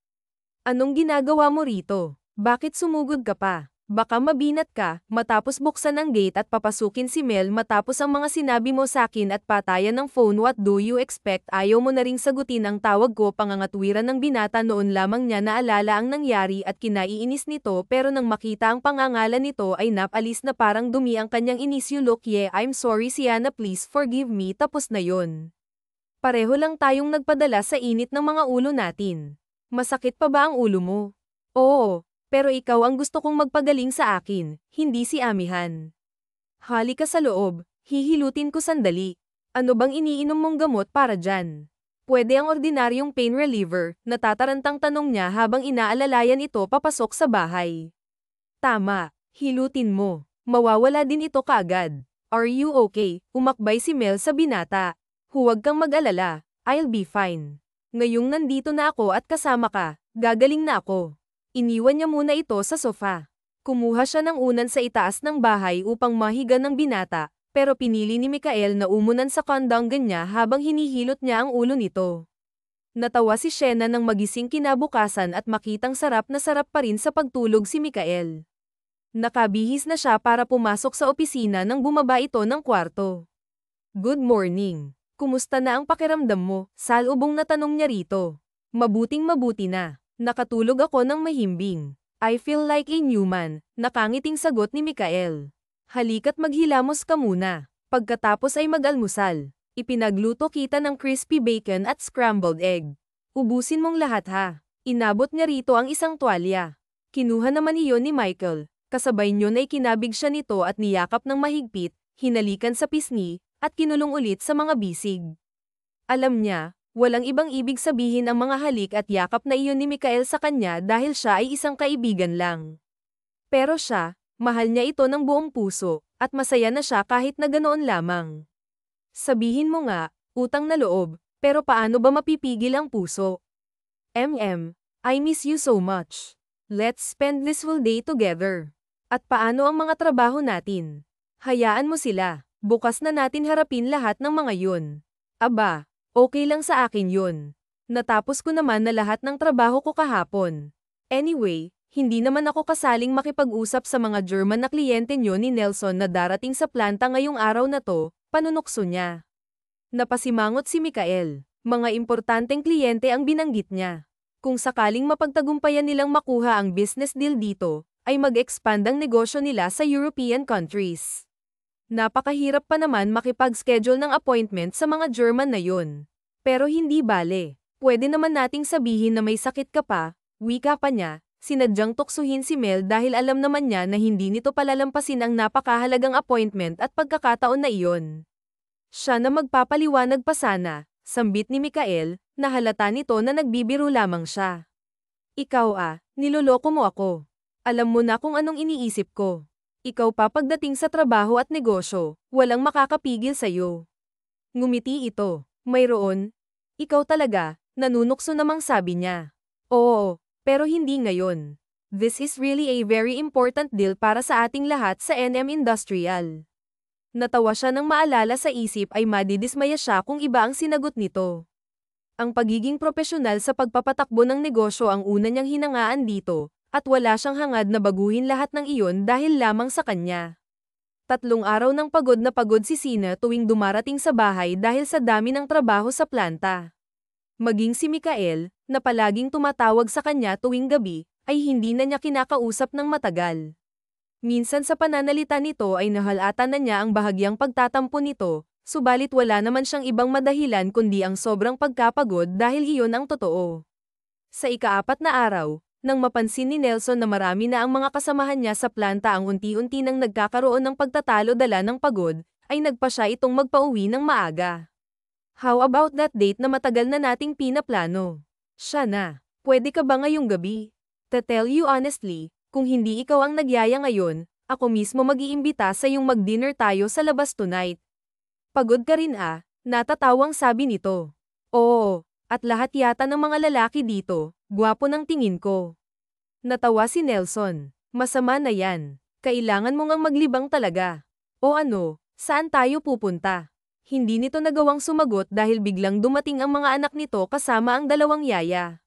Anong ginagawa mo rito? Bakit sumugod ka pa? Baka mabinat ka. Matapos buksan ang gate at papasukin si Mel, matapos ang mga sinabi mo sakin at patayan ng phone, what do you expect? Ayaw mo na ring sagutin ang tawag ko. Pangangatwiran ng binata, noon lamang niya naalala ang nangyari at kinaiinis nito, pero nang makita ang pangangalan nito ay napalis na parang dumi ang kanyang inis. You look, yeah, I'm sorry Sienna, please forgive me. Tapos na yon. Pareho lang tayong nagpadala sa init ng mga ulo natin. Masakit pa ba ang ulo mo? Oo. Pero ikaw ang gusto kong magpagaling sa akin, hindi si Amihan. Halika sa loob, hihilutin ko sandali. Ano bang iniinom mong gamot para dyan? Pwede ang ordinaryong pain reliever, natatarantang tanong niya habang inaalalayan ito papasok sa bahay. Tama, hilutin mo. Mawawala din ito kaagad. Are you okay? Umakbay si Mel sa binata. Huwag kang mag-alala, I'll be fine. Ngayong nandito na ako at kasama ka, gagaling na ako. Iniwan niya muna ito sa sofa. Kumuha siya ng unan sa itaas ng bahay upang mahiga ng binata, pero pinili ni Mikael na umunan sa kandanggan niya habang hinihilot niya ang ulo nito. Natawa si Sheena nang magising kinabukasan at makitang sarap na sarap pa rin sa pagtulog si Mikael. Nakabihis na siya para pumasok sa opisina nang bumaba ito ng kwarto. Good morning. Kumusta na ang pakiramdam mo? Salubong na tanong niya rito. Mabuting mabuti na. Nakatulog ako ng mahimbing. I feel like a new man, nakangiting sagot ni Mikael. Halika't maghilamos ka muna. Pagkatapos ay mag-almusal. Ipinagluto kita ng crispy bacon at scrambled egg. Ubusin mong lahat ha. Inabot niya rito ang isang tuwalya. Kinuha naman iyon ni Michael. Kasabay niyon ay kinabig siya nito at niyakap ng mahigpit, hinalikan sa pisngi, at kinulong ulit sa mga bisig. Alam niya, walang ibang ibig sabihin ang mga halik at yakap na iyon ni Mikael sa kanya dahil siya ay isang kaibigan lang. Pero siya, mahal niya ito ng buong puso, at masaya na siya kahit na ganoon lamang. Sabihin mo nga, utang na loob, pero paano ba mapipigil ang puso? I miss you so much. Let's spend this whole day together. At paano ang mga trabaho natin? Hayaan mo sila, bukas na natin harapin lahat ng mga yun. Aba, okay lang sa akin yun. Natapos ko naman na lahat ng trabaho ko kahapon. Anyway, hindi naman ako kasaling makipag-usap sa mga German na kliyente nyo ni Nelson na darating sa planta ngayong araw na to, panunukso niya. Napasimangot si Mikael. Mga importanteng kliyente ang binanggit niya. Kung sakaling mapagtagumpayan nilang makuha ang business deal dito, ay mag-expand ang negosyo nila sa European countries. Napakahirap pa naman makipag-schedule ng appointment sa mga German na yun. Pero hindi bale. Pwede naman nating sabihin na may sakit ka pa, wika pa niya, sinadyang tuksuhin si Mel dahil alam naman niya na hindi nito palalampasin ang napakahalagang appointment at pagkakataon na iyon. Siya na magpapaliwanag pa sana, sambit ni Mikael, na halata nito na nagbibiro lamang siya. Ikaw niloloko mo ako. Alam mo na kung anong iniisip ko. Ikaw pa pagdating sa trabaho at negosyo, walang makakapigil sa'yo. Ngumiti ito. Mayroon? Ikaw talaga, nanunukso namang sabi niya. Oo, pero hindi ngayon. This is really a very important deal para sa ating lahat sa NM Industrial. Natawa siya nang maalala sa isip ay madidismaya siya kung iba ang sinagot nito. Ang pagiging propesyonal sa pagpapatakbo ng negosyo ang una niyang hinangaan dito, at wala siyang hangad na baguhin lahat ng iyon dahil lamang sa kanya. 3 araw nang pagod na pagod si Sina tuwing dumarating sa bahay dahil sa dami ng trabaho sa planta. Maging si Mikael, na palaging tumatawag sa kanya tuwing gabi, ay hindi na niya kinakausap ng matagal. Minsan sa pananalita nito ay nahalata na niya ang bahagyang pagtatampo nito, subalit wala naman siyang ibang madahilan kundi ang sobrang pagkapagod dahil iyon ang totoo. Sa ika-4 na araw, nang mapansin ni Nelson na marami na ang mga kasamahan niya sa planta ang unti-unti nang nagkakaroon ng pagtatalo dala ng pagod, ay nagpa siya itong magpauwi ng maaga. How about that date na matagal na nating pinaplano? Siya na, pwede ka ba ngayong gabi? To tell you honestly, kung hindi ikaw ang nagyaya ngayon, ako mismo mag-iimbita sa yung mag-dinner tayo sa labas tonight. Pagod ka rin natatawang sabi nito. Oo, at lahat yata ng mga lalaki dito, gwapo ng tingin ko. Natawa si Nelson. Masama na yan. Kailangan mo ngang maglibang talaga. O ano, saan tayo pupunta? Hindi nito nagawang sumagot dahil biglang dumating ang mga anak nito kasama ang 2 yaya.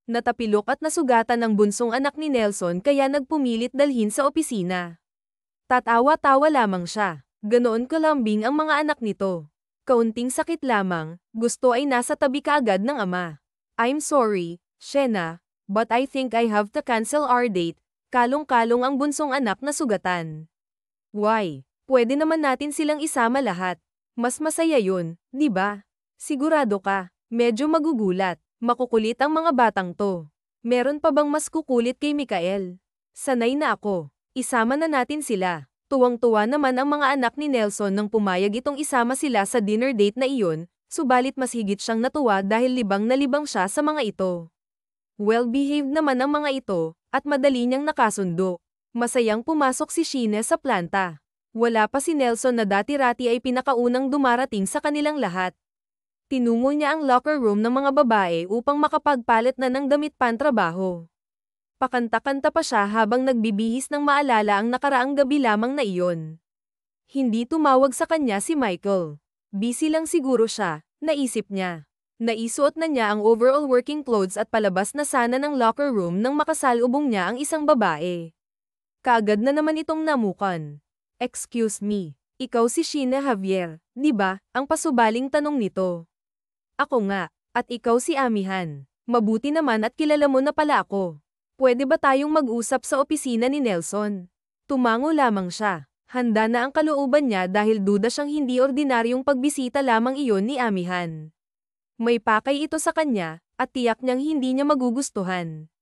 Natapilok at nasugatan ang bunsong anak ni Nelson kaya nagpumilit dalhin sa opisina. Tatawa-tawa lamang siya. Ganoon kalambing ang mga anak nito. Kaunting sakit lamang, gusto ay nasa tabi kaagad ng ama. I'm sorry, Shena, but I think I have to cancel our date. Kalong-kalong ang bunsong anak na sugatan. Why? Pwede naman natin silang isama lahat. Mas masaya yun, di ba? Sigurado ka, medyo magugulat. Makukulit ang mga batang to. Meron pa bang mas kukulit kay Mikael? Sanay na ako. Isama na natin sila. Tuwang-tuwa naman ang mga anak ni Nelson nang pumayag itong isama sila sa dinner date na iyon, subalit mas higit siyang natuwa dahil libang na libang siya sa mga ito. Well-behaved naman ang mga ito, at madali niyang nakasundo. Masayang pumasok si Sheena sa planta. Wala pa si Nelson na dati-rati ay pinakaunang dumarating sa kanilang lahat. Tinungo niya ang locker room ng mga babae upang makapagpalit na ng damit pantrabaho. Pakanta-kanta pa siya habang nagbibihis ng maalala ang nakaraang gabi lamang na iyon. Hindi tumawag sa kanya si Michael. Busy lang siguro siya, naisip niya. Naisuot na niya ang overall working clothes at palabas na sana ng locker room nang makasalubong niya ang isang babae. Kaagad na naman itong namukan. Excuse me, ikaw si Sheena Javier, di ba? Ang pasubaling tanong nito. Ako nga, at ikaw si Amihan. Mabuti naman at kilala mo na pala ako. Pwede ba tayong mag-usap sa opisina ni Nelson? Tumango lamang siya. Handa na ang kalooban niya dahil duda siyang hindi ordinaryong pagbisita lamang iyon ni Amihan. May pakay ito sa kanya, at tiyak niyang hindi niya magugustuhan.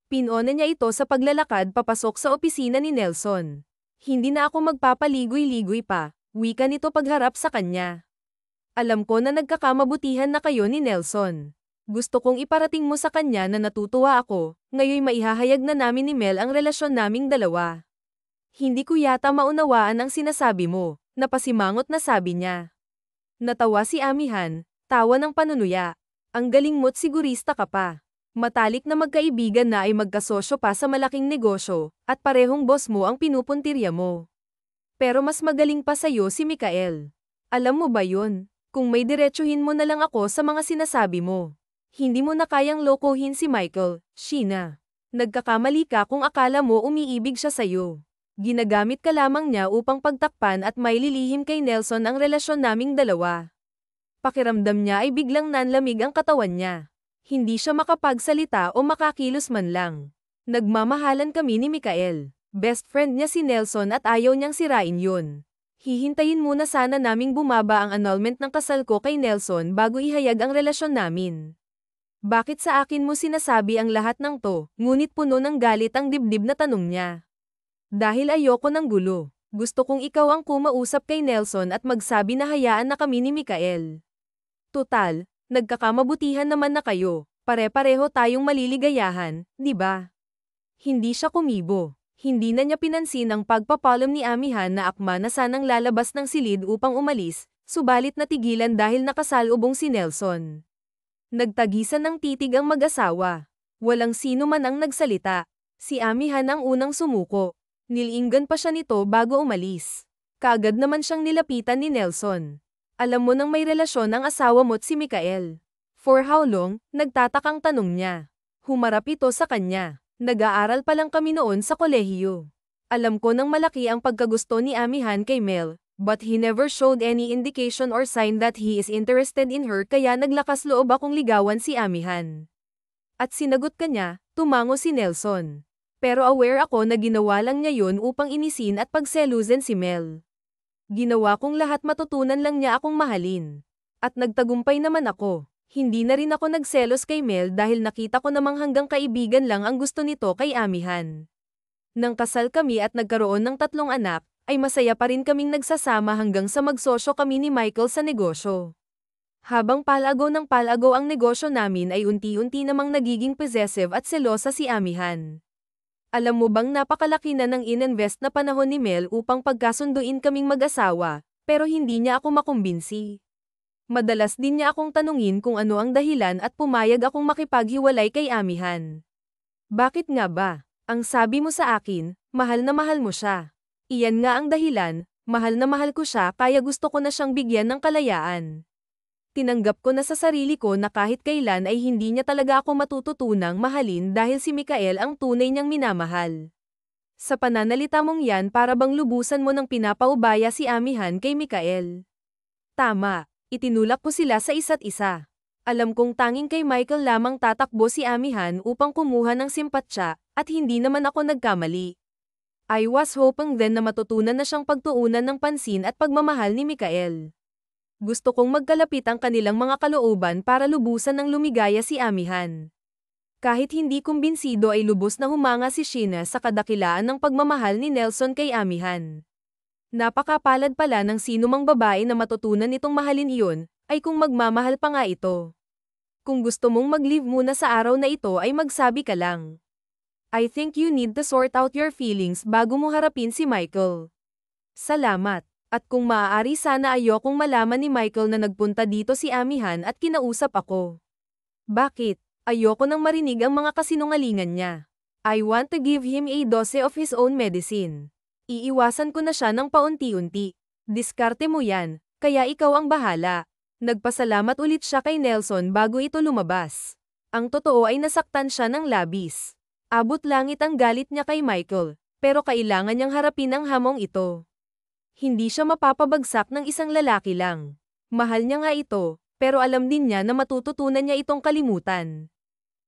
Pinuna niya ito sa paglalakad papasok sa opisina ni Nelson. Hindi na ako magpapaligoy-ligoy pa, wika nito pagharap sa kanya. Alam ko na nagkakamabutihan na kayo ni Nelson. Gusto kong iparating mo sa kanya na natutuwa ako, ngayon maihahayag na namin ni Mel ang relasyon naming dalawa. Hindi ko yata maunawaan ang sinasabi mo, napasimangot na sabi niya. Natawa si Amihan, tawa ng panunuya. Ang galing mo't sigurista ka pa. Matalik na magkaibigan na ay magkasosyo pa sa malaking negosyo, at parehong boss mo ang pinupuntirya mo. Pero mas magaling pa sa'yo si Mikael. Alam mo ba yun? Kung may diretsuhin mo na lang ako sa mga sinasabi mo. Hindi mo na kayang lokohin si Michael, Sheena. Nagkakamali ka kung akala mo umiibig siya sa'yo. Ginagamit ka lamang niya upang pagtakpan at maililihim kay Nelson ang relasyon naming dalawa. Pakiramdam niya ay biglang nanlamig ang katawan niya. Hindi siya makapagsalita o makakilos man lang. Nagmamahalan kami ni Mikael. Best friend niya si Nelson at ayaw niyang sirain yun. Hihintayin muna sana naming bumaba ang annulment ng kasal ko kay Nelson bago ihayag ang relasyon namin. Bakit sa akin mo sinasabi ang lahat ng to? Ngunit puno ng galit ang dibdib na tanong niya. Dahil ayoko ng gulo. Gusto kong ikaw ang kumausap kay Nelson at magsabi na hayaan na kami ni Mikael. Tutal, nagkakamabutihan naman na kayo. Pare-pareho tayong maliligayahan, di ba? Hindi siya kumibo. Hindi na niya pinansin ang pagpapalam ni Amihan na akma na sanang lalabas ng silid upang umalis, subalit natigilan dahil nakasalubong si Nelson. Nagtagisan ng titig ang mag-asawa. Walang sino man ang nagsalita. Si Amihan ang unang sumuko. Nilinggan pa siya nito bago umalis. Kaagad naman siyang nilapitan ni Nelson. Alam mo nang may relasyon ang asawa mo't si Mikael. For how long? Nagtatakang tanong niya. Humarap ito sa kanya. Nag-aaral pa lang kami noon sa kolehiyo. Alam ko nang malaki ang pagkagusto ni Amihan kay Mel, but he never showed any indication or sign that he is interested in her kaya naglakas loob akong ligawan si Amihan. At sinagot kanya, tumango si Nelson. Pero aware ako na ginawa lang niya yun upang inisin at pagselusin si Mel. Ginawa kong lahat matutunan lang niya akong mahalin. At nagtagumpay naman ako. Hindi na rin ako nagselos kay Mel dahil nakita ko namang hanggang kaibigan lang ang gusto nito kay Amihan. Nang kasal kami at nagkaroon ng 3 anak, ay masaya pa rin kaming nagsasama hanggang sa magsosyo kami ni Michael sa negosyo. Habang palagaw ng palagaw ang negosyo namin ay unti-unti namang nagiging possessive at selosa si Amihan. Alam mo bang napakalaki na ng ininvest na panahon ni Mel upang pagkasunduin kaming mag-asawa, pero hindi niya ako makumbinsi. Madalas din niya akong tanungin kung ano ang dahilan at pumayag akong makipaghiwalay kay Amihan. Bakit nga ba? Ang sabi mo sa akin, mahal na mahal mo siya. Iyan nga ang dahilan, mahal na mahal ko siya kaya gusto ko na siyang bigyan ng kalayaan. Tinanggap ko na sa sarili ko na kahit kailan ay hindi niya talaga ako matututunang mahalin dahil si Mikael ang tunay niyang minamahal. Sa pananalita mong yan para bang lubusan mo ng pinapaubaya si Amihan kay Mikael. Tama. Itinulak ko sila sa isa't isa. Alam kong tanging kay Michael lamang tatakbo si Amihan upang kumuha ng simpatsya, at hindi naman ako nagkamali. I was hoping then na matutunan na siyang pagtuunan ng pansin at pagmamahal ni Mikael. Gusto kong magkalapit ang kanilang mga kalooban para lubusan ng lumigaya si Amihan. Kahit hindi kumbinsido ay lubos na humanga si Sheena sa kadakilaan ng pagmamahal ni Nelson kay Amihan. Napakapalad pala ng sinumang babae na matutunan itong mahalin iyon, ay kung magmamahal pa nga ito. Kung gusto mong mag-leave muna sa araw na ito ay magsabi ka lang. I think you need to sort out your feelings bago mo harapin si Michael. Salamat. At kung maaari sana ayokong malaman ni Michael na nagpunta dito si Amihan at kinausap ako. Bakit? Ayoko nang marinig ang mga kasinungalingan niya. I want to give him a dose of his own medicine. Iiwasan ko na siya ng paunti-unti. Diskarte mo yan, kaya ikaw ang bahala. Nagpasalamat ulit siya kay Nelson bago ito lumabas. Ang totoo ay nasaktan siya ng labis. Abot langit ang galit niya kay Michael, pero kailangan niyang harapin ang hamong ito. Hindi siya mapapabagsak ng isang lalaki lang. Mahal niya nga ito, pero alam din niya na matututunan niya itong kalimutan.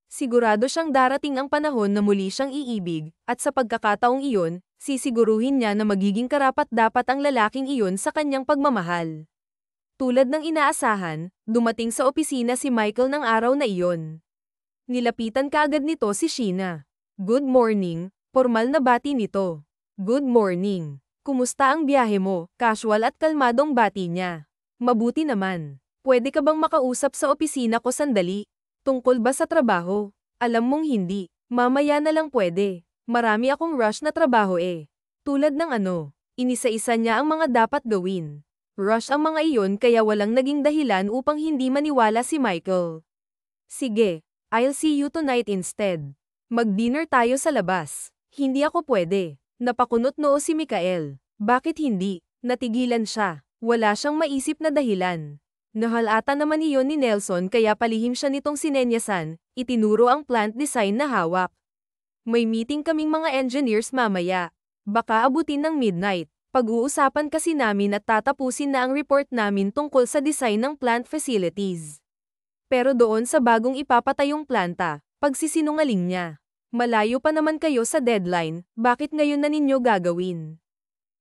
Sigurado siyang darating ang panahon na muli siyang iibig, at sa pagkakataong iyon, sisiguruhin niya na magiging karapat-dapat ang lalaking iyon sa kanyang pagmamahal. Tulad ng inaasahan, dumating sa opisina si Michael ng araw na iyon. Nilapitan kaagad nito si Sheena. Good morning, formal na bati nito. Good morning. Kumusta ang biyahe mo? Casual at kalmadong bati niya. Mabuti naman. Pwede ka bang makausap sa opisina ko sandali? Tungkol ba sa trabaho? Alam mong hindi. Mamaya na lang pwede. Marami akong rush na trabaho eh. Tulad ng ano, inisa-isa niya ang mga dapat gawin. Rush ang mga iyon kaya walang naging dahilan upang hindi maniwala si Michael. Sige, I'll see you tonight instead. Mag-dinner tayo sa labas. Hindi ako pwede. Napakunot noo si Mikael. Bakit hindi? Natigilan siya. Wala siyang maisip na dahilan. Nahalata naman iyon ni Nelson kaya palihim siya nitong sinenyasan, itinuro ang plant design na hawak. May meeting kaming mga engineers mamaya. Baka abutin ng midnight. Pag-uusapan kasi namin at tatapusin na ang report namin tungkol sa design ng plant facilities. Pero doon sa bagong ipapatayong planta, pagsisinungaling niya. Malayo pa naman kayo sa deadline, bakit ngayon na ninyo gagawin?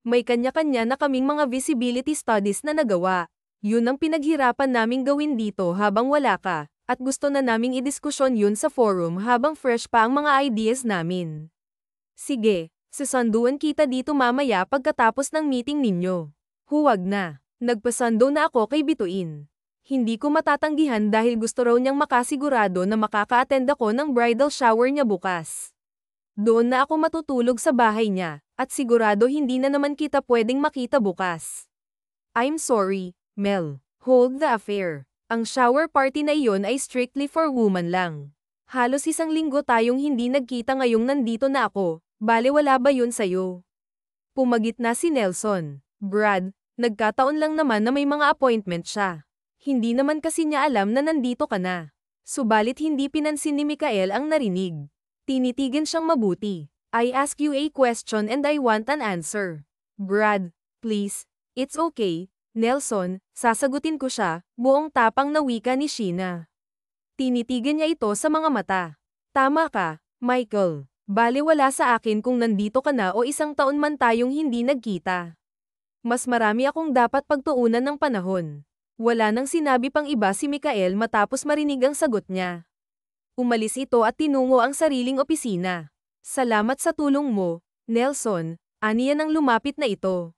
May kanya-kanya na kaming mga visibility studies na nagawa. Yun ang pinaghirapan naming gawin dito habang wala ka, at gusto na naming idiskusyon yun sa forum habang fresh pa ang mga ideas namin. Sige, susunduan kita dito mamaya pagkatapos ng meeting ninyo. Huwag na. Nagpasando na ako kay Bituin. Hindi ko matatanggihan dahil gusto raw niyang makasigurado na makaka-attend ako ng bridal shower niya bukas. Doon na ako matutulog sa bahay niya, at sigurado hindi na naman kita pwedeng makita bukas. I'm sorry, Mel. Hold the affair. Ang shower party na iyon ay strictly for woman lang. Halos 1 linggo tayong hindi nagkita ngayong nandito na ako, bale wala ba yun sa'yo? Pumagit na si Nelson. Brad, nagkataon lang naman na may mga appointment siya. Hindi naman kasi niya alam na nandito ka na. Subalit hindi pinansin ni Mikael ang narinig. Tinitigan siyang mabuti. I ask you a question and I want an answer. Brad, please. It's okay. Nelson, sasagutin ko siya, buong tapang na wika ni Sheena. Tinitigan niya ito sa mga mata. Tama ka, Michael. Bale wala sa akin kung nandito ka na o 1 taon man tayong hindi nagkita. Mas marami akong dapat pagtuunan ng panahon. Wala nang sinabi pang iba si Mikael matapos marinig ang sagot niya. Umalis ito at tinungo ang sariling opisina. Salamat sa tulong mo, Nelson, aniya nang lumapit na ito.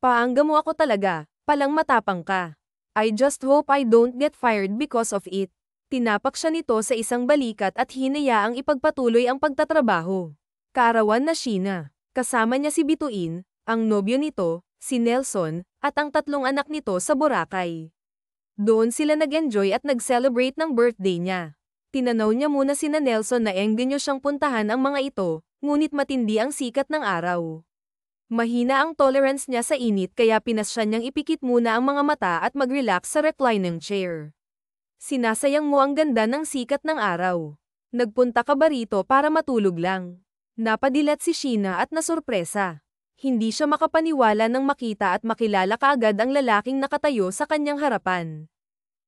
Paangga mo ako talaga, palang matapang ka. I just hope I don't get fired because of it. Tinapak siya nito sa isang balikat at hinayaang ipagpatuloy ang pagtatrabaho. Kaarawan na Sheena. Kasama niya si Bituin, ang nobyo nito, si Nelson, at ang 3 anak nito sa Boracay. Doon sila nag-enjoy at nag-celebrate ng birthday niya. Tinanaw niya muna sina Nelson na engganyo siyang puntahan ang mga ito, ngunit matindi ang sikat ng araw. Mahina ang tolerance niya sa init kaya pinasya niyang ipikit muna ang mga mata at mag-relax sa reclining chair. Sinasayang mo ang ganda ng sikat ng araw. Nagpunta ka ba rito para matulog lang? Napadilat si Sheena at nasurpresa. Hindi siya makapaniwala nang makita at makilala kaagad ang lalaking nakatayo sa kanyang harapan.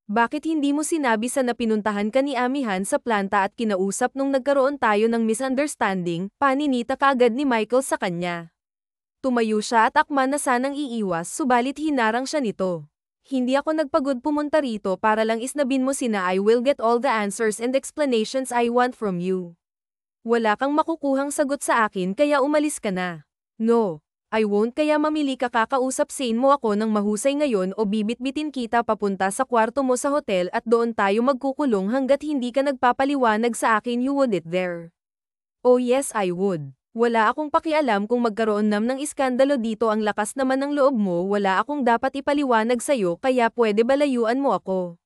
Bakit hindi mo sinabi sa napinuntahan ka ni Amihan sa planta at kinausap nung nagkaroon tayo ng misunderstanding, paninita kaagad ni Michael sa kanya. Tumayo siya at akma na sanang iiwas subalit hinarang siya nito. Hindi ako nagpagod pumunta rito para lang isnabin mo sina I will get all the answers and explanations I want from you. Wala kang makukuhang sagot sa akin kaya umalis ka na. No, I won't kaya mamili ka kakausap-sin mo ako ng mahusay ngayon o bibitbitin kita papunta sa kwarto mo sa hotel at doon tayo magkukulong hanggat hindi ka nagpapaliwanag sa akin you would it there. Oh yes I would. Wala akong pakialam kung magkaroon ng iskandalo dito ang lakas naman ng loob mo wala akong dapat ipaliwanag sa'yo kaya pwede balayuan mo ako.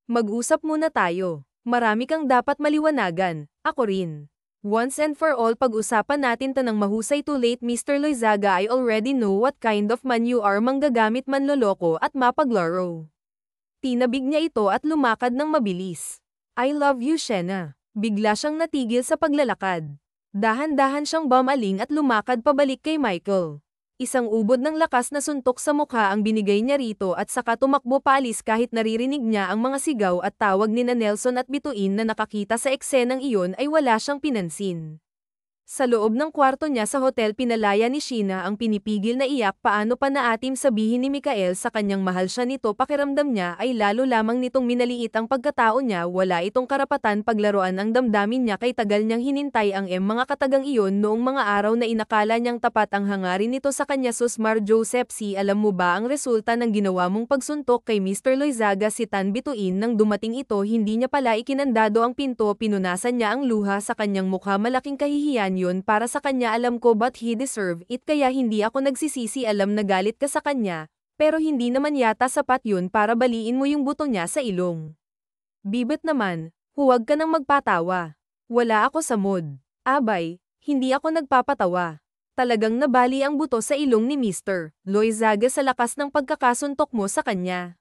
Mag-usap muna tayo. Marami kang dapat maliwanagan, ako rin. Once and for all pag-usapan natin to ng mahusay too late Mr. Loizaga I already know what kind of man you are manggagamit manloloko at mapaglaro. Tinabig niya ito at lumakad ng mabilis. I love you Sheena. Bigla siyang natigil sa paglalakad. Dahan-dahan siyang bumaling at lumakad pabalik kay Michael. Isang ubod ng lakas na suntok sa mukha ang binigay niya rito at saka tumakbo paalis kahit naririnig niya ang mga sigaw at tawag nina Nelson at Bituin na nakakita sa eksenang iyon ay wala siyang pinansin. Sa loob ng kwarto niya sa hotel pinalaya ni Sheena ang pinipigil na iyak paano pa naatim sabihin ni Mikael sa kanyang mahal siya nito pakiramdam niya ay lalo lamang nitong minaliit ang pagkatao niya wala itong karapatan paglaruan ang damdamin niya kay tagal niyang hinintay ang mga katagang iyon noong mga araw na inakala niyang tapat ang hangarin nito sa kanya Susmar Joseph C. Alam mo ba ang resulta ng ginawa mong pagsuntok kay Mr. Loizaga si Tan Bituin nang dumating ito hindi niya pala ikinandado ang pinto pinunasan niya ang luha sa kanyang mukha malaking kahihiyan yun para sa kanya alam ko but he deserve it kaya hindi ako nagsisisi alam na galit ka sa kanya, pero hindi naman yata sapat yun para baliin mo yung buto niya sa ilong. Bibit naman, huwag ka nang magpatawa. Wala ako sa mood. Abay, hindi ako nagpapatawa. Talagang nabali ang buto sa ilong ni Mr. Loizaga sa lakas ng pagkakasuntok mo sa kanya.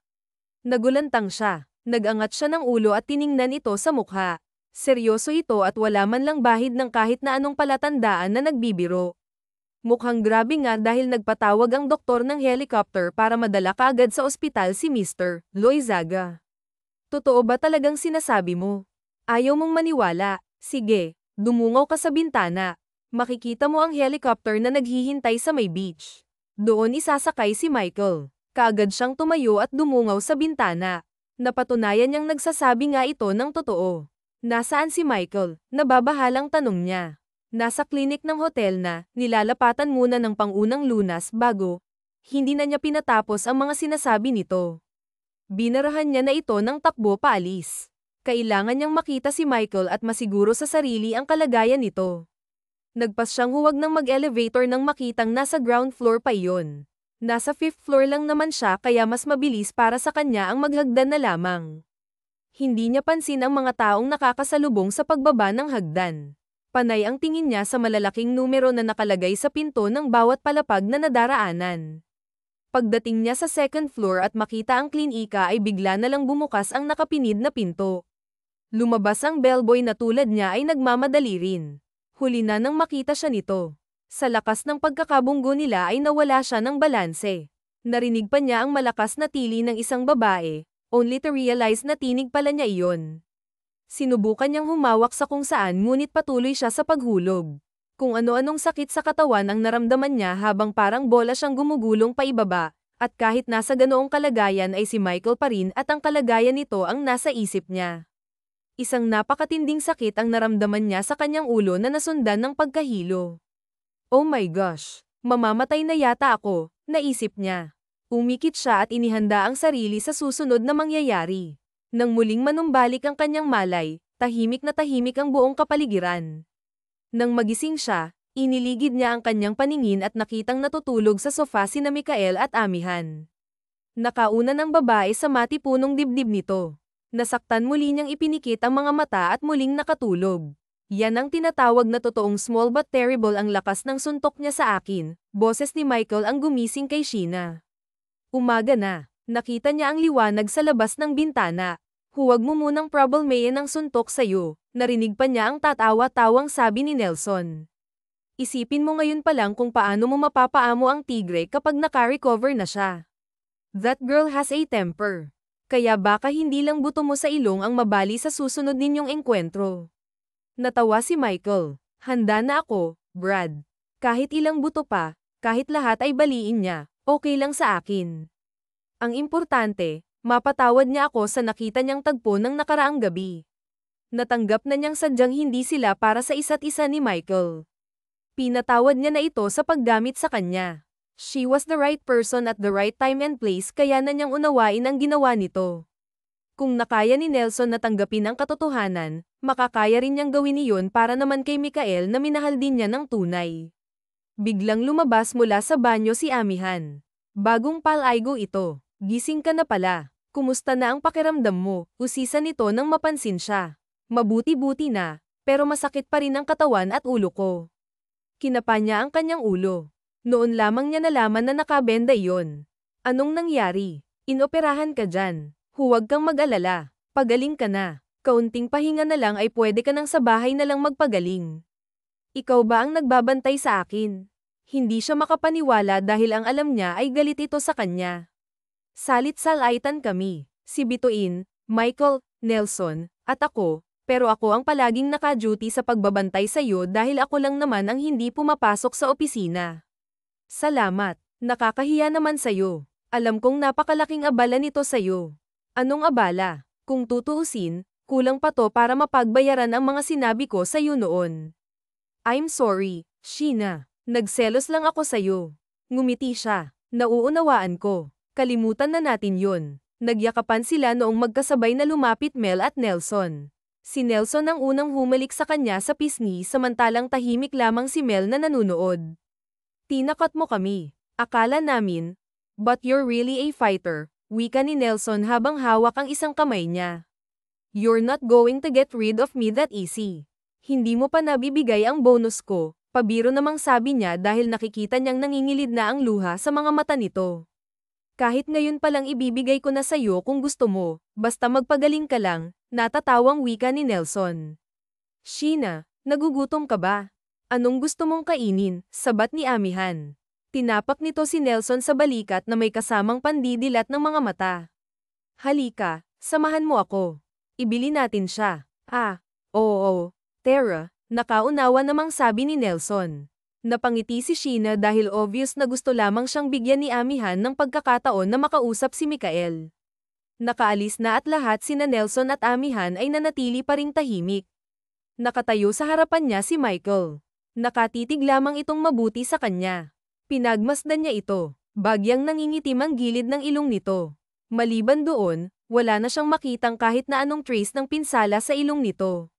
Nagulantang siya. Nagangat siya ng ulo at tiningnan ito sa mukha. Seryoso ito at wala man lang bahid ng kahit na anong palatandaan na nagbibiro. Mukhang grabe nga dahil nagpatawag ang doktor ng helicopter para madala kaagad sa ospital si Mr. Loizaga. Totoo ba talagang sinasabi mo? Ayaw mong maniwala? Sige, Dumungaw ka sa bintana. Makikita mo ang helicopter na naghihintay sa may beach. Doon isasakay si Michael. Kaagad siyang tumayo at dumungaw sa bintana. Napatunayan niyang nagsasabi nga ito ng totoo. Nasaan si Michael? Nababahalang tanong niya. Nasa klinik ng hotel na, nilalapatan muna ng pangunang lunas bago. Hindi na niya pinatapos ang mga sinasabi nito. Binarahan niya na ito ng takbo paalis. Kailangan niyang makita si Michael at masiguro sa sarili ang kalagayan nito. Nagpas siyang huwag nang mag-elevator nang makitang nasa ground floor pa iyon. Nasa 5th floor lang naman siya kaya mas mabilis para sa kanya ang maghagdan na lamang. Hindi niya pansin ang mga taong nakakasalubong sa pagbaba ng hagdan. Panay ang tingin niya sa malalaking numero na nakalagay sa pinto ng bawat palapag na nadaraanan. Pagdating niya sa 2nd floor at makita ang klinika ay bigla na lang bumukas ang nakapinid na pinto. Lumabas ang bellboy na tulad niya ay nagmamadali rin. Huli na nang makita siya nito. Sa lakas ng pagkakabunggo nila ay nawala siya ng balanse. Narinig pa niya ang malakas na tili ng isang babae, only to realize na tinig pala niya iyon. Sinubukan niyang humawak sa kung saan ngunit patuloy siya sa paghulog. Kung ano-anong sakit sa katawan ang naramdaman niya habang parang bola siyang gumugulong paibaba, at kahit nasa ganoong kalagayan ay si Michael pa rin at ang kalagayan nito ang nasa isip niya. Isang napakatinding sakit ang naramdaman niya sa kanyang ulo na nasundan ng pagkahilo. Oh my gosh, mamamatay na yata ako, naisip niya. Umikit siya at inihanda ang sarili sa susunod na mangyayari. Nang muling manumbalik ang kanyang malay, tahimik na tahimik ang buong kapaligiran. Nang magising siya, iniligid niya ang kanyang paningin at nakitang natutulog sa sofa sina Mikael at Amihan. Nakauna ng babae sa matipunong dibdib nito. Nasaktan muli niyang ipinikit ang mga mata at muling nakatulog. Yan ang tinatawag na totoong small but terrible ang lakas ng suntok niya sa akin. Boses ni Michael ang gumising kay Sheena. Umaga na. Nakita niya ang liwanag sa labas ng bintana. Huwag mo munang problemayin ang suntok sa'yo. Narinig pa niya ang tatawa-tawang sabi ni Nelson. Isipin mo ngayon pa lang kung paano mo mapapaamo ang tigre kapag naka-recover na siya. That girl has a temper. Kaya baka hindi lang buto mo sa ilong ang mabali sa susunod ninyong engkwentro. Natawa si Michael. Handa na ako, Brad. Kahit ilang buto pa, kahit lahat ay baliin niya, okay lang sa akin. Ang importante, mapatawad niya ako sa nakita niyang tagpo ng nakaraang gabi. Natanggap na niyang sadyang hindi sila para sa isa't isa ni Michael. Pinatawad niya na ito sa paggamit sa kanya. She was the right person at the right time and place kaya na niyang unawain ang ginawa nito. Kung nakaya ni Nelson na tanggapin ang katotohanan, makakaya rin niyang gawin iyon para naman kay Mikael na minahal din niya ng tunay. Biglang lumabas mula sa banyo si Amihan. Bagong palaygo ito. Gising ka na pala. Kumusta na ang pakiramdam mo? Usisa nito nang mapansin siya. Mabuti-buti na, pero masakit pa rin ang katawan at ulo ko. Kinapa niya ang kanyang ulo. Noon lamang niya nalaman na nakabenda iyon. Anong nangyari? Inoperahan ka dyan. Huwag kang mag-alala. Pagaling ka na. Kaunting pahinga na lang ay pwede ka nang sa bahay na lang magpagaling. Ikaw ba ang nagbabantay sa akin? Hindi siya makapaniwala dahil ang alam niya ay galit ito sa kanya. Salit-salaitan kami. Si Bituin, Michael, Nelson, at ako, pero ako ang palaging naka-duty sa pagbabantay sa iyo dahil ako lang naman ang hindi pumapasok sa opisina. Salamat. Nakakahiya naman sa'yo. Alam kong napakalaking abala nito sa'yo. Anong abala? Kung tutuusin, kulang pa to para mapagbayaran ang mga sinabi ko sa'yo noon. I'm sorry, Sheena. Nagselos lang ako sa'yo. Ngumiti siya. Nauunawaan ko. Kalimutan na natin yun. Nagyakapan sila noong magkasabay na lumapit Mel at Nelson. Si Nelson ang unang humalik sa kanya sa pisngi samantalang tahimik lamang si Mel na nanunood. Tinakot mo kami. Akala namin. But you're really a fighter. Wika ni Nelson habang hawak ang isang kamay niya. You're not going to get rid of me that easy. Hindi mo pa nabibigay ang bonus ko, pabiro namang sabi niya dahil nakikita niyang nangingilid na ang luha sa mga mata nito. Kahit ngayon palang ibibigay ko na sa'yo kung gusto mo, basta magpagaling ka lang, natatawang wika ni Nelson. Sheena, nagugutom ka ba? Anong gusto mong kainin? Sabat ni Amihan. Tinapak nito si Nelson sa balikat na may kasamang pandidilat ng mga mata. Halika, samahan mo ako. Ibili natin siya. Oo, Tara, Nakaunawa namang sabi ni Nelson. Napangiti si Sheena dahil obvious na gusto lamang siyang bigyan ni Amihan ng pagkakataon na makausap si Mikael. Nakaalis na at lahat sina Nelson at Amihan ay nanatili pa ring tahimik. Nakatayo sa harapan niya si Michael. Nakatitig lamang itong mabuti sa kanya. Pinagmasdan niya ito. Bagyang nangingitim ang gilid ng ilong nito. Maliban doon, wala na siyang makitang kahit na anong trace ng pinsala sa ilong nito.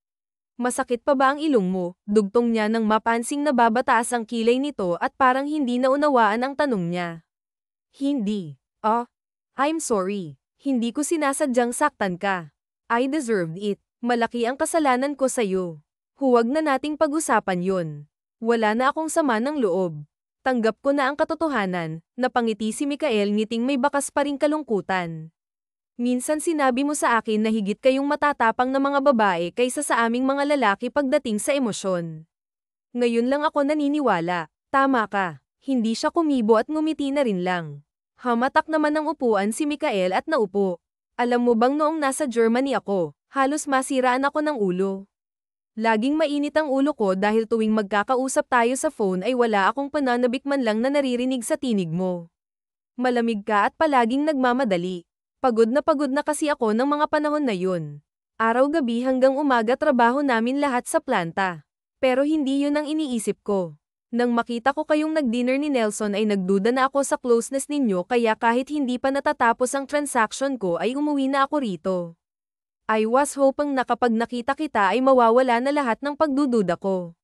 Masakit pa ba ang ilong mo? Dugtong niya nang mapansing nababataas ang kilay nito at parang hindi naunawaan ang tanong niya. Hindi. I'm sorry. Hindi ko sinasadyang saktan ka. I deserved it. Malaki ang kasalanan ko sa'yo. Huwag na nating pag-usapan yun. Wala na akong sama ng loob. Tanggap ko na ang katotohanan. Napangiti si Mikael ngiting may bakas pa ring kalungkutan. Minsan sinabi mo sa akin na higit kayong matatapang na mga babae kaysa sa aming mga lalaki pagdating sa emosyon. Ngayon lang ako naniniwala. Tama ka. Hindi siya kumibo at ngumiti na rin lang. Hamatak naman ng upuan si Mikael at naupo. Alam mo bang noong nasa Germany ako, halos masiraan ako ng ulo. Laging mainit ang ulo ko dahil tuwing magkakausap tayo sa phone ay wala akong pananabik man lang na naririnig sa tinig mo. Malamig ka at palaging nagmamadali. Pagod na kasi ako ng mga panahon na yun. Araw-gabi hanggang umaga trabaho namin lahat sa planta. Pero hindi yun ang iniisip ko. Nang makita ko kayong nag-dinner ni Nelson ay nagduda na ako sa closeness ninyo kaya kahit hindi pa natatapos ang transaction ko ay umuwi na ako rito. I was hoping na kapag nakita kita ay mawawala na lahat ng pagdududa ko.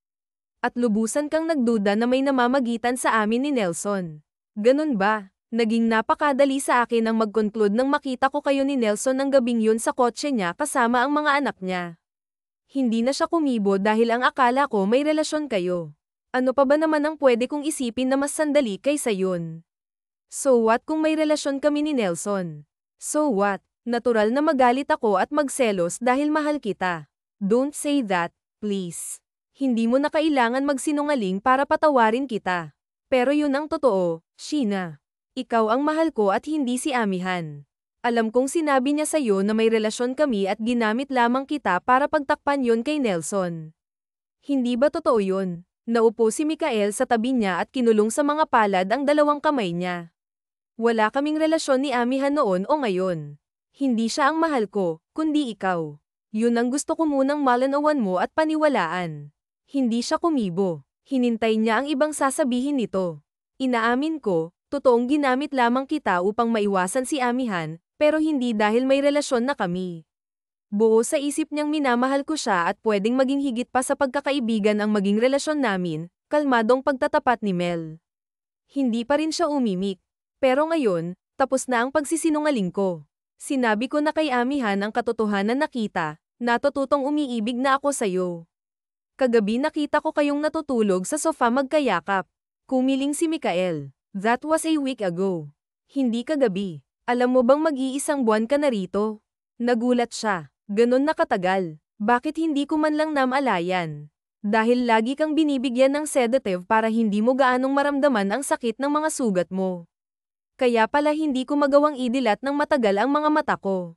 At lubusan kang nagduda na may namamagitan sa amin ni Nelson. Ganun ba? Naging napakadali sa akin ang mag-conclude nang makita ko kayo ni Nelson ng gabing yun sa kotse niya kasama ang mga anak niya. Hindi na siya kumibo dahil ang akala ko may relasyon kayo. Ano pa ba naman ang pwede kong isipin na mas sandali kaysa yun? So what kung may relasyon kami ni Nelson? So what? Natural na magalit ako at magselos dahil mahal kita. Don't say that, please. Hindi mo na kailangan magsinungaling para patawarin kita. Pero yun ang totoo, Sheena. Ikaw ang mahal ko at hindi si Amihan. Alam kong sinabi niya sa'yo na may relasyon kami at ginamit lamang kita para pagtakpan yon kay Nelson. Hindi ba totoo yun? Naupo si Mikael sa tabi niya at kinulong sa mga palad ang dalawang kamay niya. Wala kaming relasyon ni Amihan noon o ngayon. Hindi siya ang mahal ko, kundi ikaw. Yun ang gusto ko munang malanawan mo at paniwalaan. Hindi siya kumibo. Hinintay niya ang ibang sasabihin nito. Inaamin ko, totoong ginamit lamang kita upang maiwasan si Amihan, pero hindi dahil may relasyon na kami. Buo sa isip niyang minamahal ko siya at pwedeng maging higit pa sa pagkakaibigan ang maging relasyon namin, kalmadong pagtatapat ni Mel. Hindi pa rin siya umimik. Pero ngayon, tapos na ang pagsisinungaling ko. Sinabi ko na kay Amihan ang katotohanan na kita, natututong umiibig na ako sa'yo. Kagabi nakita ko kayong natutulog sa sofa magkayakap. Kumiling si Mikael. That was a week ago. Hindi kagabi. Alam mo bang mag-iisang buwan ka na rito? Nagulat siya. Ganon na katagal. Bakit hindi ko man lang namalayan? Dahil lagi kang binibigyan ng sedative para hindi mo gaanong maramdaman ang sakit ng mga sugat mo. Kaya pala hindi ko magawang idilat ng matagal ang mga mata ko.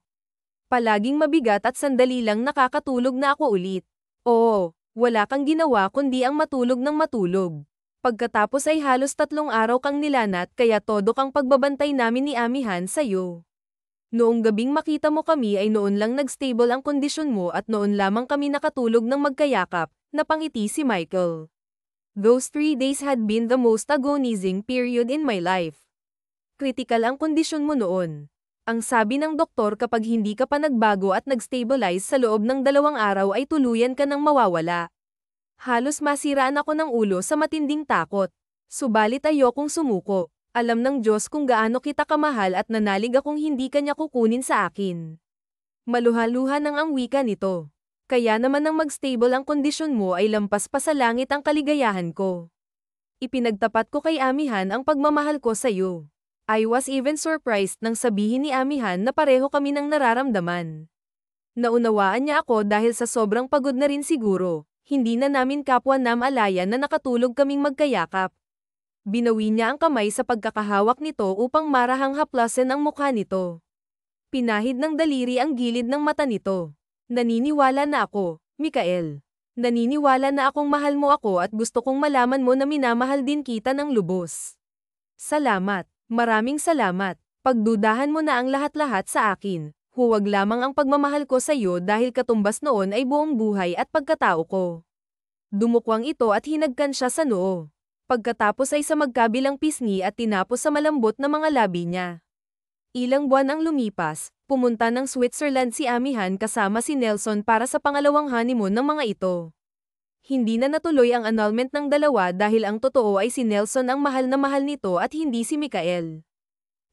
Palaging mabigat at sandali lang nakakatulog na ako ulit. Oo, wala kang ginawa kundi ang matulog ng matulog. Pagkatapos ay halos 3 araw kang nilanat kaya todo kang pagbabantay namin ni Amihan sa'yo. Noong gabing makita mo kami ay noon lang nag-stable ang kondisyon mo at noon lamang kami nakatulog ng magkayakap, napangiti si Michael. Those 3 days had been the most agonizing period in my life. Kritikal ang kondisyon mo noon. Ang sabi ng doktor kapag hindi ka pa nagbago at nag-stabilize sa loob ng 2 araw ay tuluyan ka nang mawawala. Halos masiraan ako ng ulo sa matinding takot. Subalit ayokong sumuko. Alam ng Diyos kung gaano kita kamahal at nanalig akong hindi kanya kukunin sa akin. Maluha-luha nang ang wika nito. Kaya naman nang mag-stable ang kondisyon mo ay lampas pa sa langit ang kaligayahan ko. Ipinagtapat ko kay Amihan ang pagmamahal ko sa'yo. I was even surprised nang sabihin ni Amihan na pareho kami ng nararamdaman. Naunawaan niya ako dahil sa sobrang pagod na rin siguro. Hindi na namin kapwa namalayan na nakatulog kaming magkayakap. Binawi niya ang kamay sa pagkakahawak nito upang marahang haplasin ang mukha nito. Pinahid ng daliri ang gilid ng mata nito. Naniniwala na ako, Mikael. Naniniwala na akong mahal mo ako at gusto kong malaman mo na minamahal din kita ng lubos. Salamat. Maraming salamat. Pagdudahan mo na ang lahat-lahat sa akin. Huwag lamang ang pagmamahal ko sa iyo dahil katumbas noon ay buong buhay at pagkatao ko. Dumukwang ito at hinagkan siya sa noo. Pagkatapos ay sa magkabilang pisngi at tinapos sa malambot na mga labi niya. Ilang buwan ang lumipas, pumunta ng Switzerland si Amihan kasama si Nelson para sa pangalawang honeymoon ng mga ito. Hindi na natuloy ang annulment ng dalawa dahil ang totoo ay si Nelson ang mahal na mahal nito at hindi si Mikael.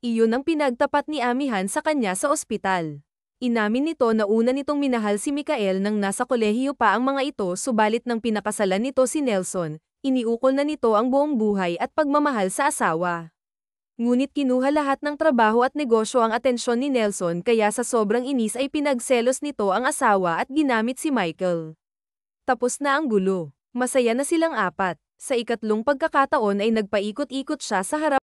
Iyon ang pinagtapat ni Amihan sa kanya sa ospital. Inamin nito na una nitong minahal si Mikael nang nasa kolehiyo pa ang mga ito subalit nang pinakasalan nito si Nelson, iniukol na nito ang buong buhay at pagmamahal sa asawa. Ngunit kinuha lahat ng trabaho at negosyo ang atensyon ni Nelson kaya sa sobrang inis ay pinagselos nito ang asawa at ginamit si Michael. Tapos na ang gulo. Masaya na silang apat. Sa ikatlong pagkakataon ay nagpaikot-ikot siya sa harap